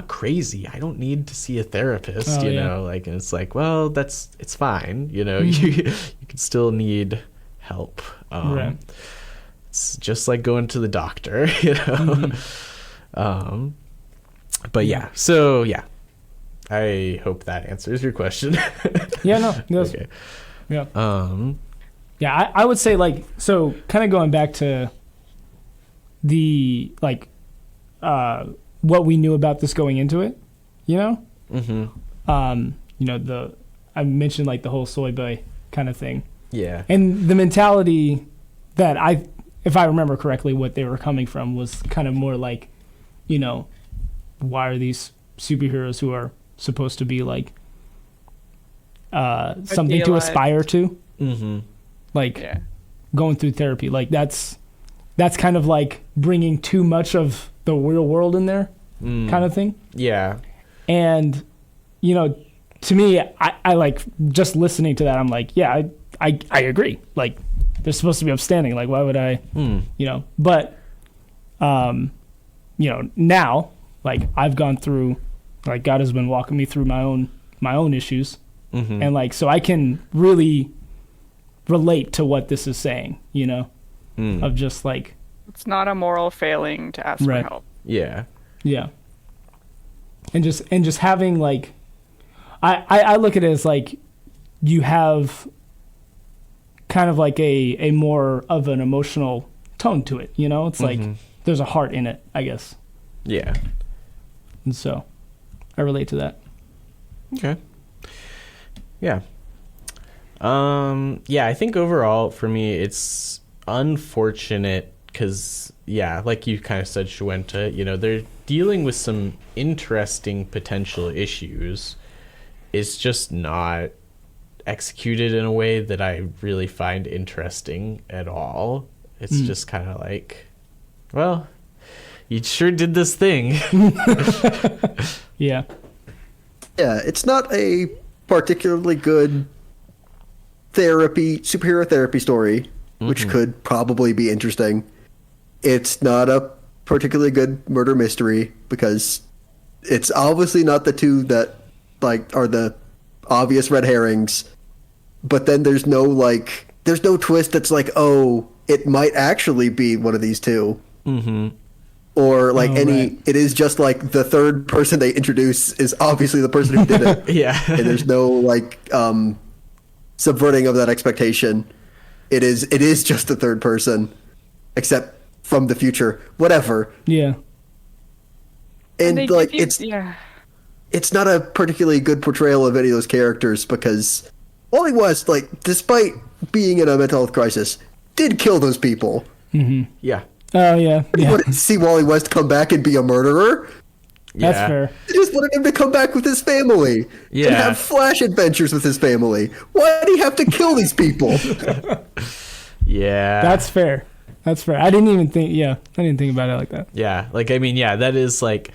crazy. I don't need to see a therapist, like, and it's like, well, it's fine. You can still need help. Right. It's just like going to the doctor, but so I hope that answers your question. Yeah, no, it does. Okay. Yeah. Yeah, I would say, like, so kind of going back to the, like, what we knew about this going into it, Mm-hmm. I mentioned, like, the whole soy boy kind of thing. Yeah. And the mentality that if I remember correctly, what they were coming from was kind of more like, why are these superheroes who are supposed to be, like, something to aspire to? Mm-hmm. Like, going through therapy, like that's kind of like bringing too much of the real world in there, kind of thing. Yeah. And to me, I like just listening to that. I'm like, yeah, I agree. Like, they're supposed to be upstanding. Like, why would I? But now, like, I've gone through, like, God has been walking me through my own issues, and, like, so I can really relate to what this is saying, of just, like, it's not a moral failing to ask for help. Yeah. And just having, like, I look at it as, like, you have kind of like a more of an emotional tone to it, it's like there's a heart in it, I guess. Yeah. And so I relate to that. Okay. Yeah. I think overall for me it's unfortunate because, like you kind of said, Shuenta, they're dealing with some interesting potential issues. It's just not executed in a way that I really find interesting at all. It's just kind of like, well, you sure did this thing. Yeah. Yeah, it's not a particularly good superhero therapy story, which could probably be interesting. It's not a particularly good murder mystery because it's obviously not the two that, like, are the obvious red herrings. But then there's no twist that's like, oh, it might actually be one of these two. Mm-hmm. Or like right. It is just like the third person they introduce is obviously the person who did it. Yeah. And there's no, like, subverting of that expectation. It is just the third person, except from the future. Whatever. Yeah. And like it's not a particularly good portrayal of any of those characters because Wally West, like, despite being in a mental health crisis, did kill those people. Mm-hmm. Yeah. Oh yeah. You wanted to see Wally West come back and be a murderer. That's fair. They just wanted him to come back with his family and have Flash adventures with his family. Why did he have to kill these people? Yeah. That's fair. I didn't think about it like that. Yeah. Like, I mean, that is like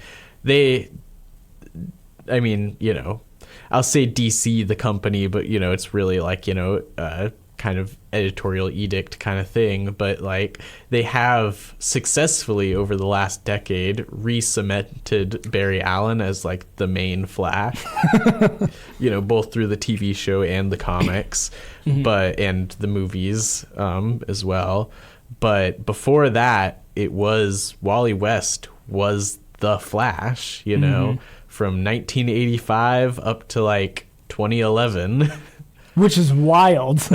I'll say DC, the company, but, it's really like, kind of editorial edict kind of thing, but like they have successfully over the last decade re-cemented Barry Allen as like the main Flash, both through the TV show and the comics, and the movies as well. But before that, it was Wally West was the Flash, from 1985 up to like 2011. Which is wild.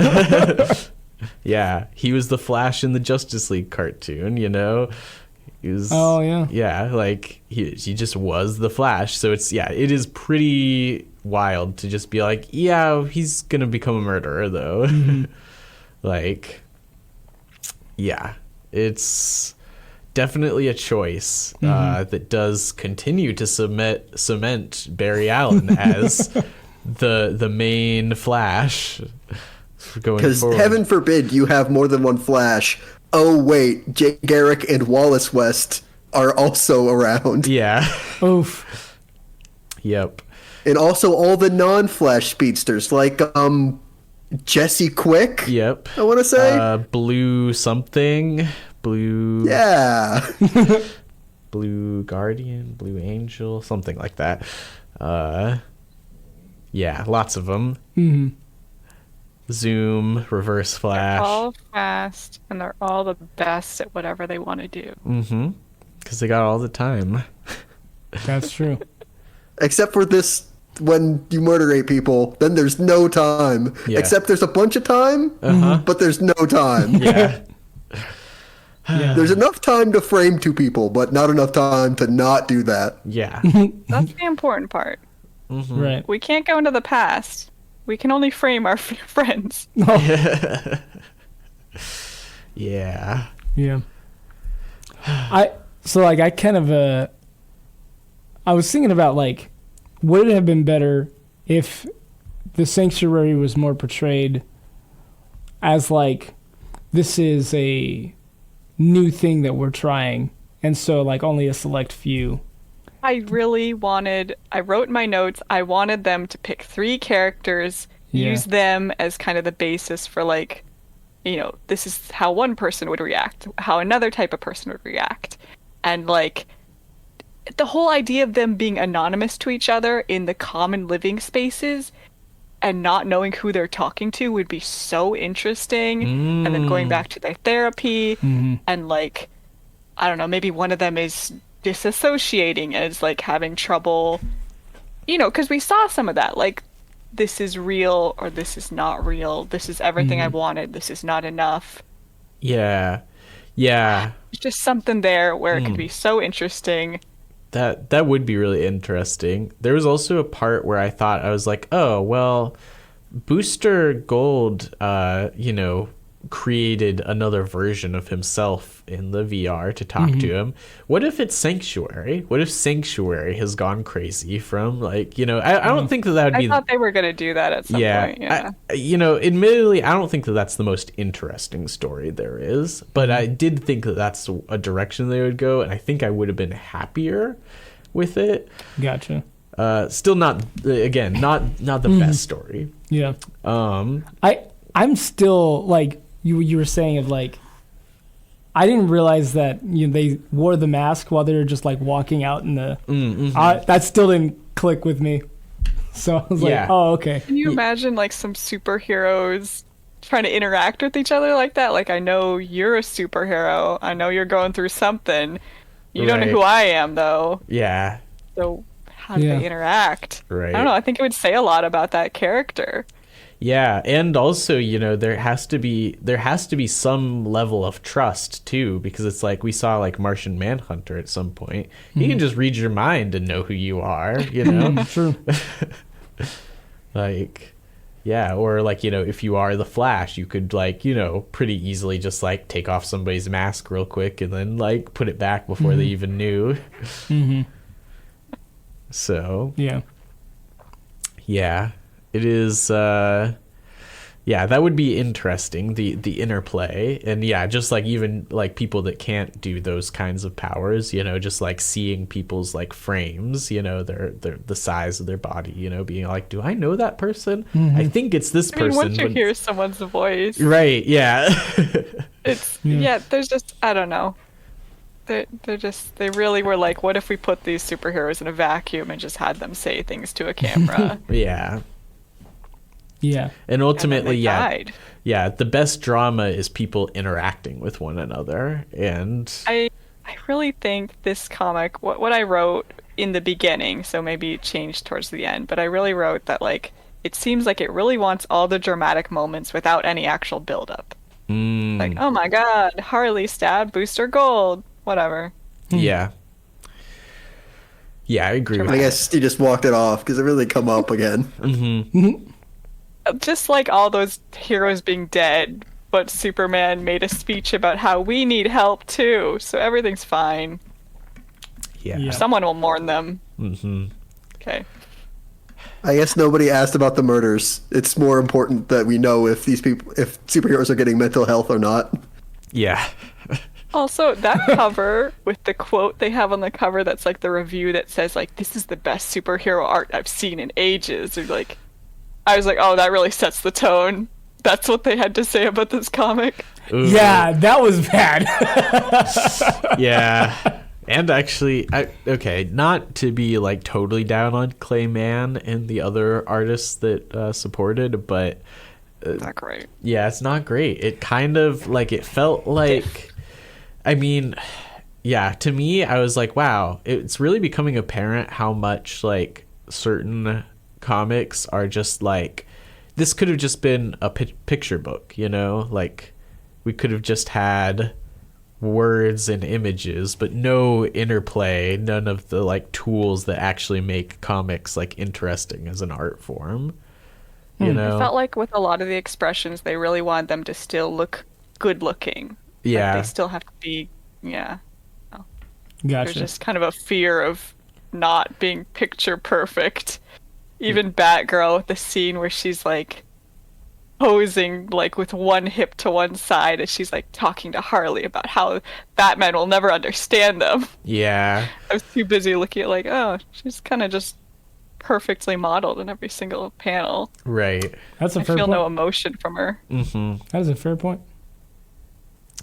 Yeah, he was the Flash in the Justice League cartoon, He was, like he just was the Flash. So it is pretty wild to just be like, yeah, he's gonna become a murderer though. Like, yeah, it's definitely a choice that does continue to cement Barry Allen as the main Flash going forward. Because heaven forbid you have more than one Flash. Oh wait, Jay Garrick and Wallace West are also around. Yeah. Oof. Yep. And also all the non-Flash speedsters, like Jesse Quick. Yep. I want to say. Blue something. Blue. Yeah. Blue Guardian, Blue Angel, something like that. Yeah, lots of them. Hmm. Zoom, Reverse Flash. All fast, and they're all the best at whatever they want to do. Mm-hmm. Because they got all the time. That's true. Except for this, when you murder 8 people, then there's no time. Yeah. Except there's a bunch of time, but there's no time. Yeah. Yeah. There's enough time to frame 2 people, but not enough time to not do that. Yeah. That's the important part. Right. We can't go into the past. We can only frame our friends. Yeah. Yeah. I kind of I was thinking about like, would it have been better if the Sanctuary was more portrayed as like, this is a new thing that we're trying, and so like only a select few. I wrote in my notes, I wanted them to pick 3 characters, use them as kind of the basis for like, this is how one person would react, how another type of person would react. And like, the whole idea of them being anonymous to each other in the common living spaces and not knowing who they're talking to would be so interesting. And then going back to their therapy and like, I don't know, maybe one of them is disassociating and is like having trouble, because we saw some of that, like, this is real or this is not real, this is everything I wanted, this is not enough. Yeah. It's just something there where it could be so interesting. That would be really interesting. There was also a part where I thought, I was like, oh, well, Booster Gold, created another version of himself in the VR to talk to him. What if it's Sanctuary? What if Sanctuary has gone crazy from like, I don't think that would be... I thought they were going to do that at some point. Yeah. Admittedly, I don't think that that's the most interesting story there is, but I did think that that's a direction they would go, and I think I would have been happier with it. Gotcha. Still not the best story. Yeah. I'm still like you were saying of like, I didn't realize that they wore the mask while they were just like walking out in the. That still didn't click with me, so I was like, oh, okay. Can you imagine like some superheroes trying to interact with each other like that? Like, I know you're a superhero. I know you're going through something. You don't know who I am, though. Yeah. So how do they interact? Right. I don't know. I think it would say a lot about that character. Yeah, and also, there has to be some level of trust too, because it's like we saw like Martian Manhunter at some point. He can just read your mind and know who you are, True. Like, yeah, or like, if you are the Flash, you could like, pretty easily just like take off somebody's mask real quick and then like put it back before they even knew. So, yeah, it is, that would be interesting, the interplay. And just like even like people that can't do those kinds of powers, just like seeing people's like frames, their the size of their body, being like, do I know that person? I think it's this person. Once you hear someone's voice. Right, yeah. It's, there's just, I don't know. They really were like, what if we put these superheroes in a vacuum and just had them say things to a camera? Yeah. And ultimately, died. The best drama is people interacting with one another. And I really think this comic, what I wrote in the beginning, so maybe it changed towards the end, but I really wrote that like, it seems like it really wants all the dramatic moments without any actual build-up. Like, oh my god, Harley stabbed Booster Gold. Whatever. Yeah, I agree with that. I guess you just walked it off because it really come up again. Just like all those heroes being dead, but Superman made a speech about how we need help too, so everything's fine. Yeah. Someone will mourn them. Okay. I guess nobody asked about the murders. It's more important that we know if superheroes are getting mental health or not. Yeah. Also, that cover with the quote they have on the cover that's like the review that says like this is the best superhero art I've seen in ages. Or like I was like, oh, that really sets the tone. That's what they had to say about this comic. Ooh. Yeah, that was bad. Yeah. And actually, okay, not to be like totally down on Clay Mann and the other artists that supported, but Not great. yeah, it's not great. It kind of like, it felt like, I mean, yeah, to me, I was like, wow, it's really becoming apparent how much like certain comics are just like, this could have just been a picture book, you know? Like, we could have just had words and images, but no interplay, none of the like tools that actually make comics like interesting as an art form. You know? I felt like with a lot of the expressions, they really wanted them to still look good looking. Yeah. Like they still have to be, yeah. There's Gotcha. just kind of a fear of not being picture perfect. Even Batgirl, the scene where she's like posing like with one hip to one side as she's like talking to Harley about how Batman will never understand them. Yeah. I was too busy looking at like, oh, she's kind of just perfectly modeled in every single panel. Right. That's a I fair feel point. no emotion from her. Mm-hmm. That is a fair point.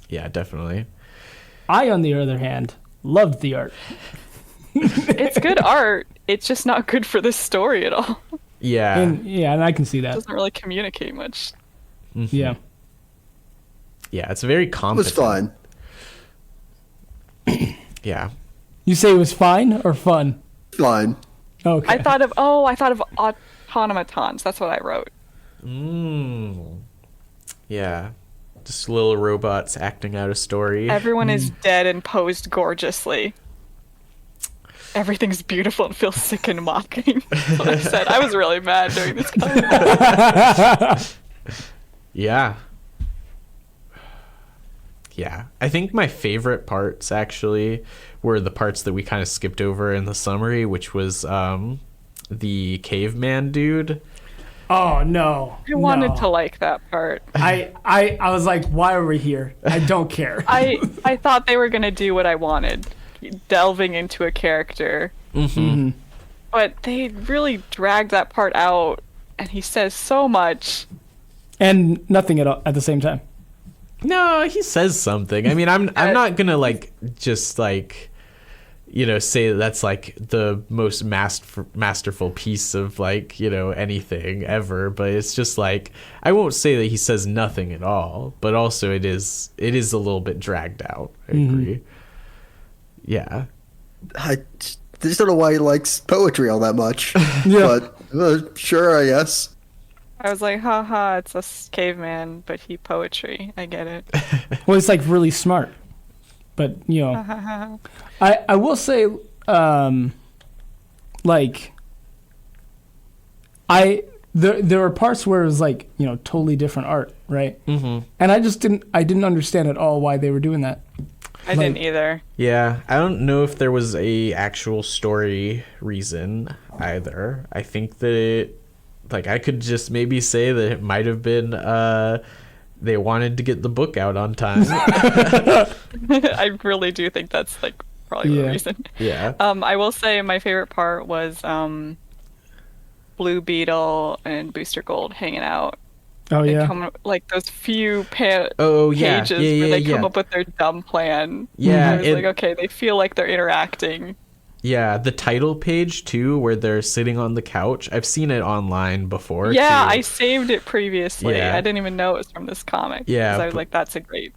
Yeah, definitely. I, on the other hand, loved the art. It's good art. It's just not good for this story at all. Yeah. And I can see It that. doesn't really communicate much. Mhm. Yeah. Yeah, it's very It was competent. fine. Yeah. You say it was fine or fun? Fine. Okay. I thought of automatons. That's what I wrote. Yeah. Just little robots acting out a story. Everyone is dead and posed gorgeously. Everything's beautiful and feels sick and mocking. That's what I said. I was really mad during this comic. Yeah. Yeah. I think my favorite parts actually were the parts that we kind of skipped over in the summary, which was the caveman dude. Oh no. I wanted to like that part. I was like, why are we here? I don't care. I thought they were gonna do what I wanted, delving into a character. Mm-hmm. But they really dragged that part out, and he says so much. And nothing at the same time. No, he says something. I mean, I'm not gonna like just like, you know, say that's like the most masterful piece of like, you know, anything ever, but it's just like, I won't say that he says nothing at all, but also it is a little bit dragged out. I agree. Yeah. I just don't know why he likes poetry all that much. Yeah. But sure, I guess. I was like, haha, it's a caveman, but he poetry. I get it. Well, it's like really smart. But, you know, I will say, like, there were parts where it was like, you know, totally different art, right? Mm-hmm. And I didn't understand at all why they were doing that. I didn't either. Yeah, I don't know if there was a actual story reason either. I think that it, like, I could just maybe say that it might have been they wanted to get the book out on time. I really do think that's like probably the reason. Yeah. I will say my favorite part was Blue Beetle and Booster Gold hanging out. Oh, They yeah. come, like those few Oh, yeah. pages Yeah, where they yeah, come yeah. up with their dumb plan. Yeah, I was it- like, okay, they feel like they're interacting. Yeah, the title page too, where they're sitting on the couch. I've seen it online before. Yeah, too. I saved it previously. Yeah. I didn't even know it was from this comic. Yeah, 'cause I was but- like, that's a great.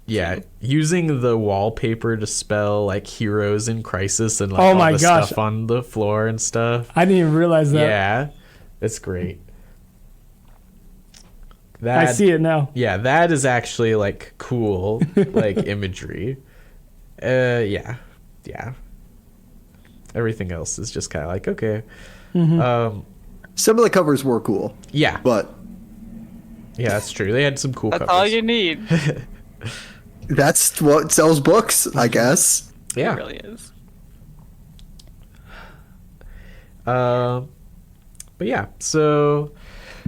Yeah, using the wallpaper to spell like heroes in crisis and like Oh all my the gosh. stuff on the floor and stuff. I didn't even realize that. Yeah, it's great. I That, see it now. Yeah, that is actually like cool, like imagery. Yeah. Everything else is just kind of like okay. Some of the covers were cool, Yeah, but yeah, that's true. They had some cool That's covers. all you need. that's what sells books, I guess. Yeah. It really is. But yeah, so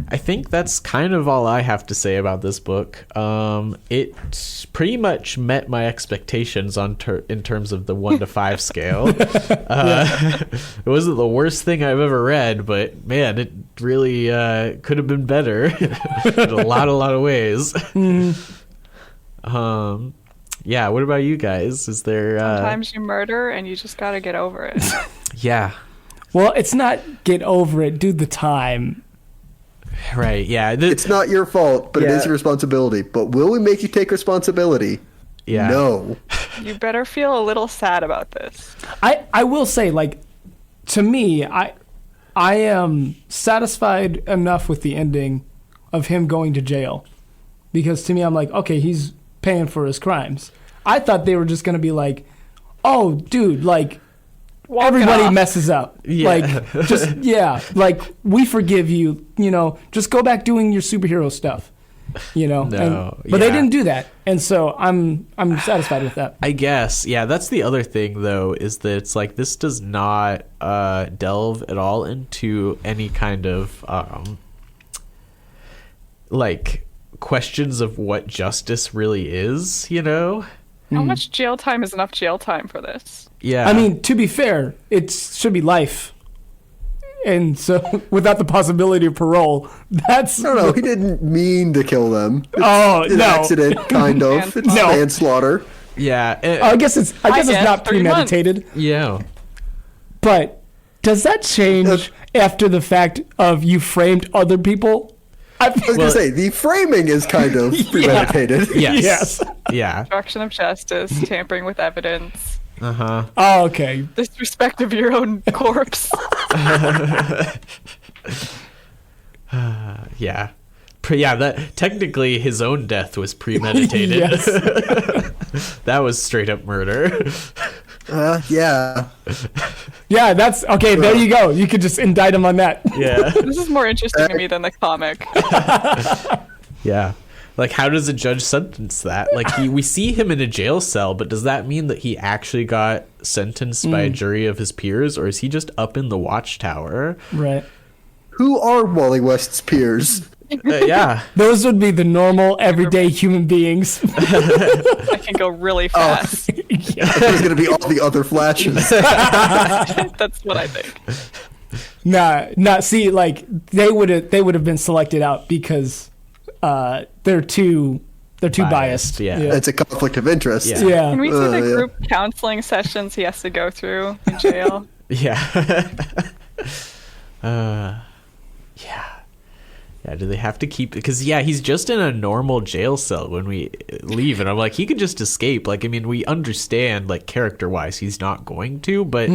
I think that's kind of all I have to say about this book. It pretty much met my expectations in terms of the 1 to 5 scale. It wasn't the worst thing I've ever read, but man, it really could have been better in a lot of ways. Yeah, what about you guys? Is there Sometimes you murder and you just gotta get over it. Yeah. Well, it's not get over it, do the time. Right, yeah. It's not your fault, but it is your responsibility. But will we make you take responsibility? Yeah. No. You better feel a little sad about this. I will say, like, to me, I am satisfied enough with the ending of him going to jail. Because to me, I'm like, okay, he's paying for his crimes. I thought they were just going to be like, oh, dude, like, everybody messes up. Yeah. Like, just, like, we forgive you, just go back doing your superhero stuff, No, but they didn't do that. And so I'm satisfied with that. I guess, yeah, that's the other thing, though, is that it's like this does not delve at all into any kind of, like, questions of what justice really is, How much jail time is enough jail time for this? Yeah. I mean, to be fair, it should be life. And so, without the possibility of parole, that's... I don't know. He didn't mean to kill them. It's an no. accident, kind of. It's No. manslaughter. Yeah. I guess it's not 3 months. premeditated. Yeah. But does that change after the fact of you framed other people? I was going to say, the framing is kind of premeditated. Yes. Yes. Yeah. Obstruction of justice, tampering with evidence, Uh-huh. Oh, okay. disrespect of your own corpse. Yeah. That technically his own death was premeditated. Yes. That was straight up murder. Yeah. Yeah, that's... Okay, there you go. You could just indict him on that. Yeah. This is more interesting to me than the comic. Yeah. Like, how does a judge sentence that? Like, we see him in a jail cell, but does that mean that he actually got sentenced by a jury of his peers, or is he just up in the watchtower? Right. Who are Wally West's peers? Yeah. Those would be the normal, everyday human beings. I can go really fast. There's going to be all the other flashes. That's what I think. Nah. See, like they would have been selected out because they're too biased. Yeah. It's a conflict of interest. Yeah. Yeah. Can we see the yeah. group counseling sessions he has to go through in jail? Yeah. Yeah. Yeah, do they have to keep... Because, he's just in a normal jail cell when we leave. And I'm like, he could just escape. Like, I mean, we understand, like, character-wise, he's not going to. But,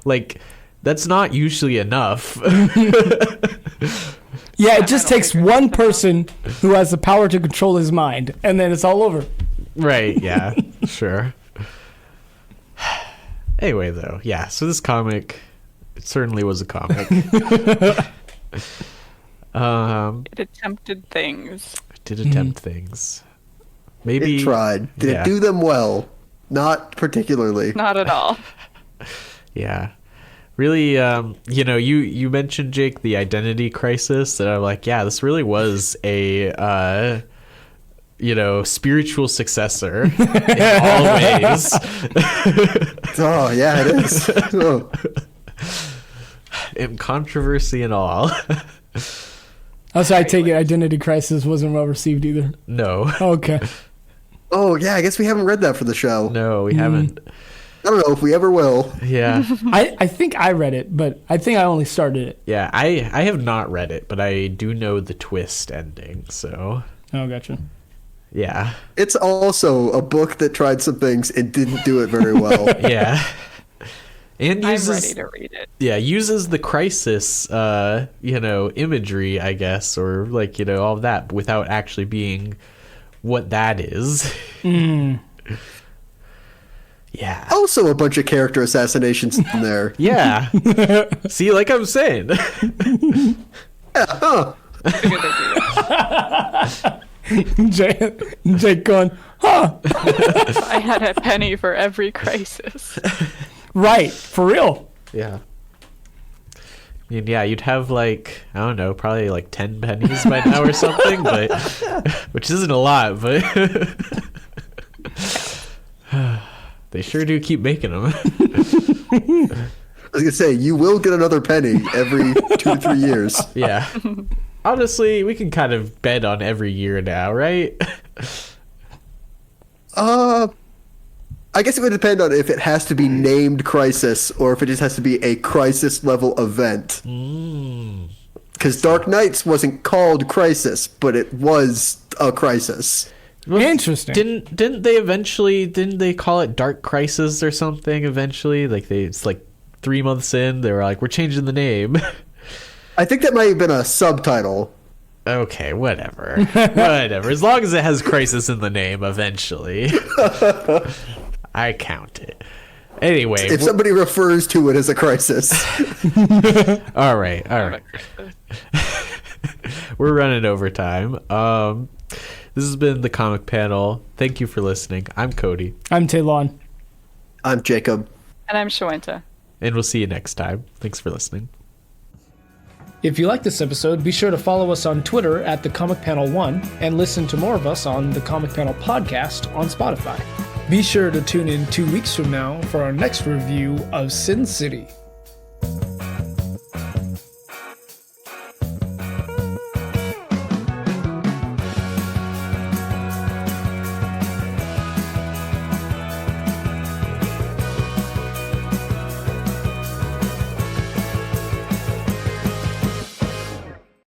like, that's not usually enough. Yeah, it just takes one person who has the power to control his mind. And then it's all over. Right, yeah. Sure. Anyway, though, yeah. So this comic... It certainly was a comic. It attempted things. Did attempt things. Maybe It tried. Did yeah. it do them well? Not particularly. Not at all. Yeah. Really, you mentioned, Jake, the identity crisis, and I'm like, yeah, this really was a spiritual successor in all ways. Oh, yeah, it is. Oh. In controversy and all. Also, I take it Identity Crisis wasn't well received either. No. Okay. Oh, yeah, I guess we haven't read that for the show. No, we haven't. I don't know if we ever will. Yeah. I think I read it, but I think I only started it. Yeah, I have not read it, but I do know the twist ending, so... Oh, gotcha. Yeah. It's also a book that tried some things and didn't do it very well. Yeah. And I'm uses, ready to read it. Yeah, uses the crisis, imagery, I guess, or like, all of that without actually being what that is. Yeah. Also a bunch of character assassinations in there. Yeah. See, like I'm saying. Huh. Figured they'd do that. Jake going, huh? I had a penny for every crisis. Right, for real. Yeah. mean, yeah, you'd have like, I don't know, probably like 10 pennies by now or something, but which isn't a lot, but they sure do keep making them. I was gonna say, you will get another penny every 2 to 3 years. Yeah. Honestly, we can kind of bet on every year now, right? I guess it would depend on if it has to be named Crisis or if it just has to be a Crisis level event. Because Dark Knights wasn't called Crisis, but it was a Crisis. Well, Interesting. Didn't they call it Dark Crisis or something eventually? Like it's like 3 months in, they were like, we're changing the name. I think that might have been a subtitle. Okay, whatever. Whatever. As long as it has Crisis in the name eventually. I count it. Anyway. If somebody refers to it as a crisis. All right. We're running over time. This has been the Comic Panel. Thank you for listening. I'm Cody. I'm Taylon. I'm Jacob. And I'm Shawenta. And we'll see you next time. Thanks for listening. If you like this episode, be sure to follow us on Twitter at the Comic Panel 1 and listen to more of us on the Comic Panel podcast on Spotify. Be sure to tune in 2 weeks from now for our next review of Sin City.